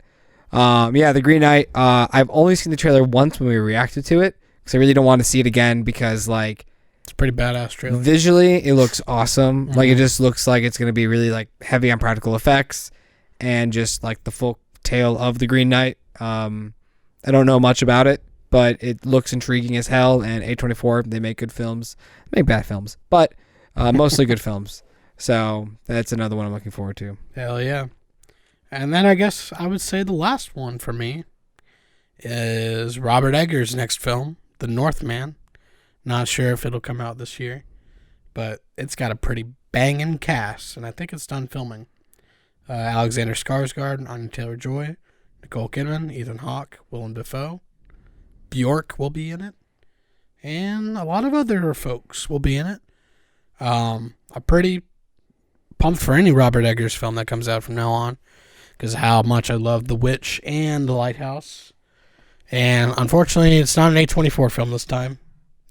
The Green Knight, I've only seen the trailer once when we reacted to it because I really don't want to see it again because like it's a pretty badass trailer. Visually it looks awesome. Mm-hmm. Like it just looks like it's gonna be really like heavy on practical effects and just like the full tale of the Green Knight. I don't know much about it, but it looks intriguing as hell. And A24, they make good films, make bad films, but mostly good films. So that's another one I'm looking forward to. Hell yeah! And then I guess I would say the last one for me is Robert Eggers' next film, The Northman. Not sure if it'll come out this year, but it's got a pretty banging cast, and I think it's done filming. Alexander Skarsgård, Anya Taylor-Joy, Nicole Kidman, Ethan Hawke, Willem Dafoe. Bjork will be in it. And a lot of other folks will be in it. I'm pretty pumped for any Robert Eggers film that comes out from now on because of how much I love The Witch and The Lighthouse. And unfortunately, it's not an A24 film this time.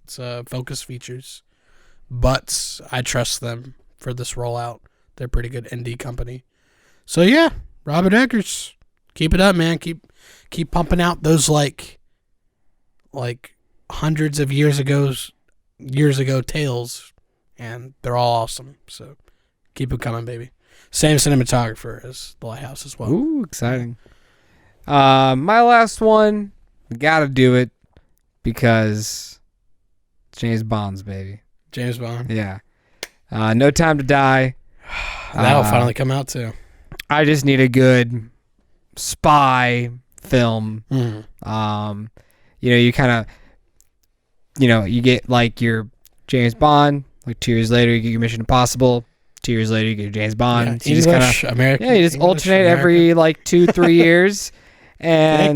It's Focus Features. But I trust them for this rollout. They're a pretty good indie company. So yeah, Robert Eggers, keep it up, man. Keep pumping out those like hundreds of years ago tales, and they're all awesome. So keep it coming, baby. Same cinematographer as The Lighthouse as well. Ooh, exciting. My last one, gotta do it because James Bond's, baby. James Bond. Yeah. No Time to Die. That'll finally come out too. I just need a good spy film. You kind of, you get like your James Bond. Like 2 years later, you get your Mission Impossible. 2 years later, you get your James Bond. Yeah, So you just kind of American. you just alternate every like 2-3 years. And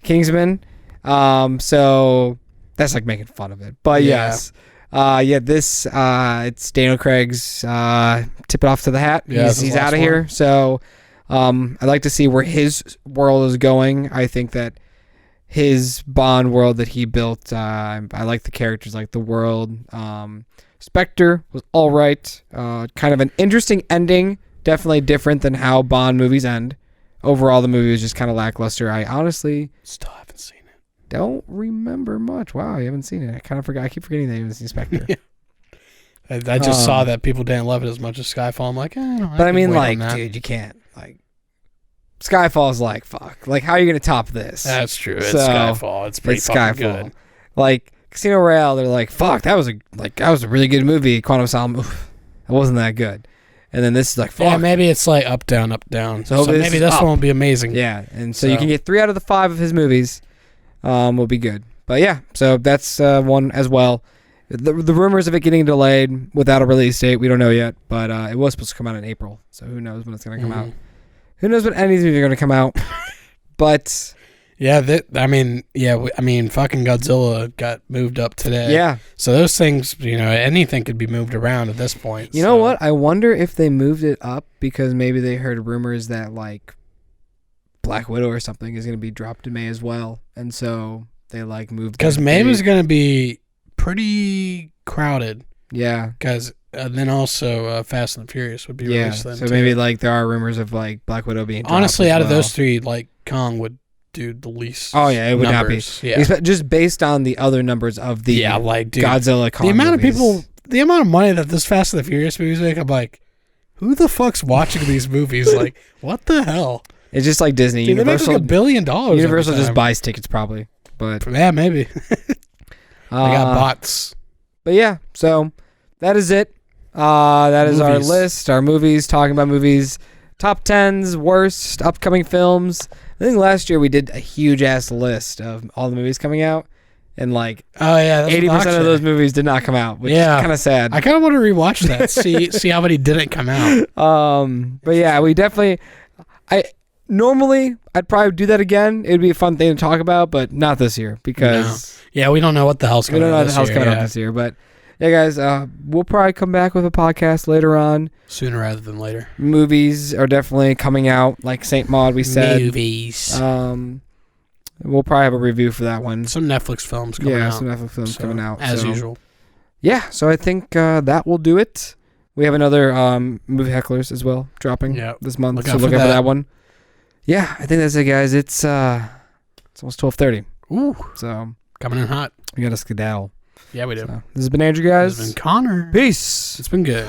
Kingsman. So that's like making fun of it, but Yeah. yes. This it's Daniel Craig's tip it off to the hat. Yeah, He's out of here. So I'd like to see where his world is going. I think that his Bond world that he built, I like the characters, like the world. Spectre was all right. Kind of an interesting ending. Definitely different than how Bond movies end. Overall, the movie was just kind of lackluster. I honestly still haven't seen it. Don't remember much. Wow, you haven't seen it. I kind of forgot. I keep forgetting that you haven't seen Spectre. I just saw that people didn't love it as much as Skyfall. I'm like, but I mean, like, dude, you can't. Like, Skyfall's like, fuck. Like, how are you gonna top this? That's true. It's Skyfall. It's pretty fucking good. Like Casino Royale, they're like, fuck, that was a really good movie. Quantum Salem, oof, it wasn't that good. And then this is like, fuck. Yeah, maybe it's like up, down, up, down. So maybe this one will be amazing. Yeah, and so you can get 3 out of the 5 of his movies. Will be good. But yeah, so that's one as well. The rumors of it getting delayed without a release date, we don't know yet, but it was supposed to come out in April, so who knows when it's going to come out. Who knows when any of these movies are going to come out. But yeah, fucking Godzilla got moved up today. Yeah. So those things, anything could be moved around at this point. You know what? I wonder if they moved it up because maybe they heard rumors that like Black Widow or something is going to be dropped in May as well, and so they like moved. Because May was going to be pretty crowded. Yeah. Because then also Fast and the Furious would be released then. So maybe like there are rumors of like Black Widow being dropped. Honestly, as out well. of those 3, like Kong would do the least. Oh yeah, it would numbers. not be. Yeah. Just based on the other numbers of the Godzilla Kong the amount movies. of people, the amount of money that this Fast and the Furious movies make, I'm like, who the fuck's watching these movies? Like, what the hell? It's just like Disney. Dude, Universal, they make like $1 billion. Universal just buys tickets probably, but yeah, maybe. I got bots. But yeah, so that is it. That is our list, our movies, talking about movies, top 10s, worst upcoming films. I think last year we did a huge ass list of all the movies coming out, and like 80% of those movies did not come out, which is kind of sad. I kind of want to rewatch that, see how many didn't come out. But yeah, we definitely. Normally, I'd probably do that again. It'd be a fun thing to talk about, but not this year because we don't know what the hell's coming out this year. But yeah, guys, we'll probably come back with a podcast later on. Sooner rather than later. Movies are definitely coming out, like Saint Maud. We said movies. We'll probably have a review for that one. Some Netflix films coming out. Yeah, some Netflix films coming out as usual. Yeah, so I think that will do it. We have another movie hecklers as well dropping this month, look out for that one. Yeah, I think that's it, guys. It's almost 12:30. Ooh, so coming in hot. We got to skedaddle. Yeah, we do. So, this has been Andrew, guys. This has been Connor. Peace. It's been good.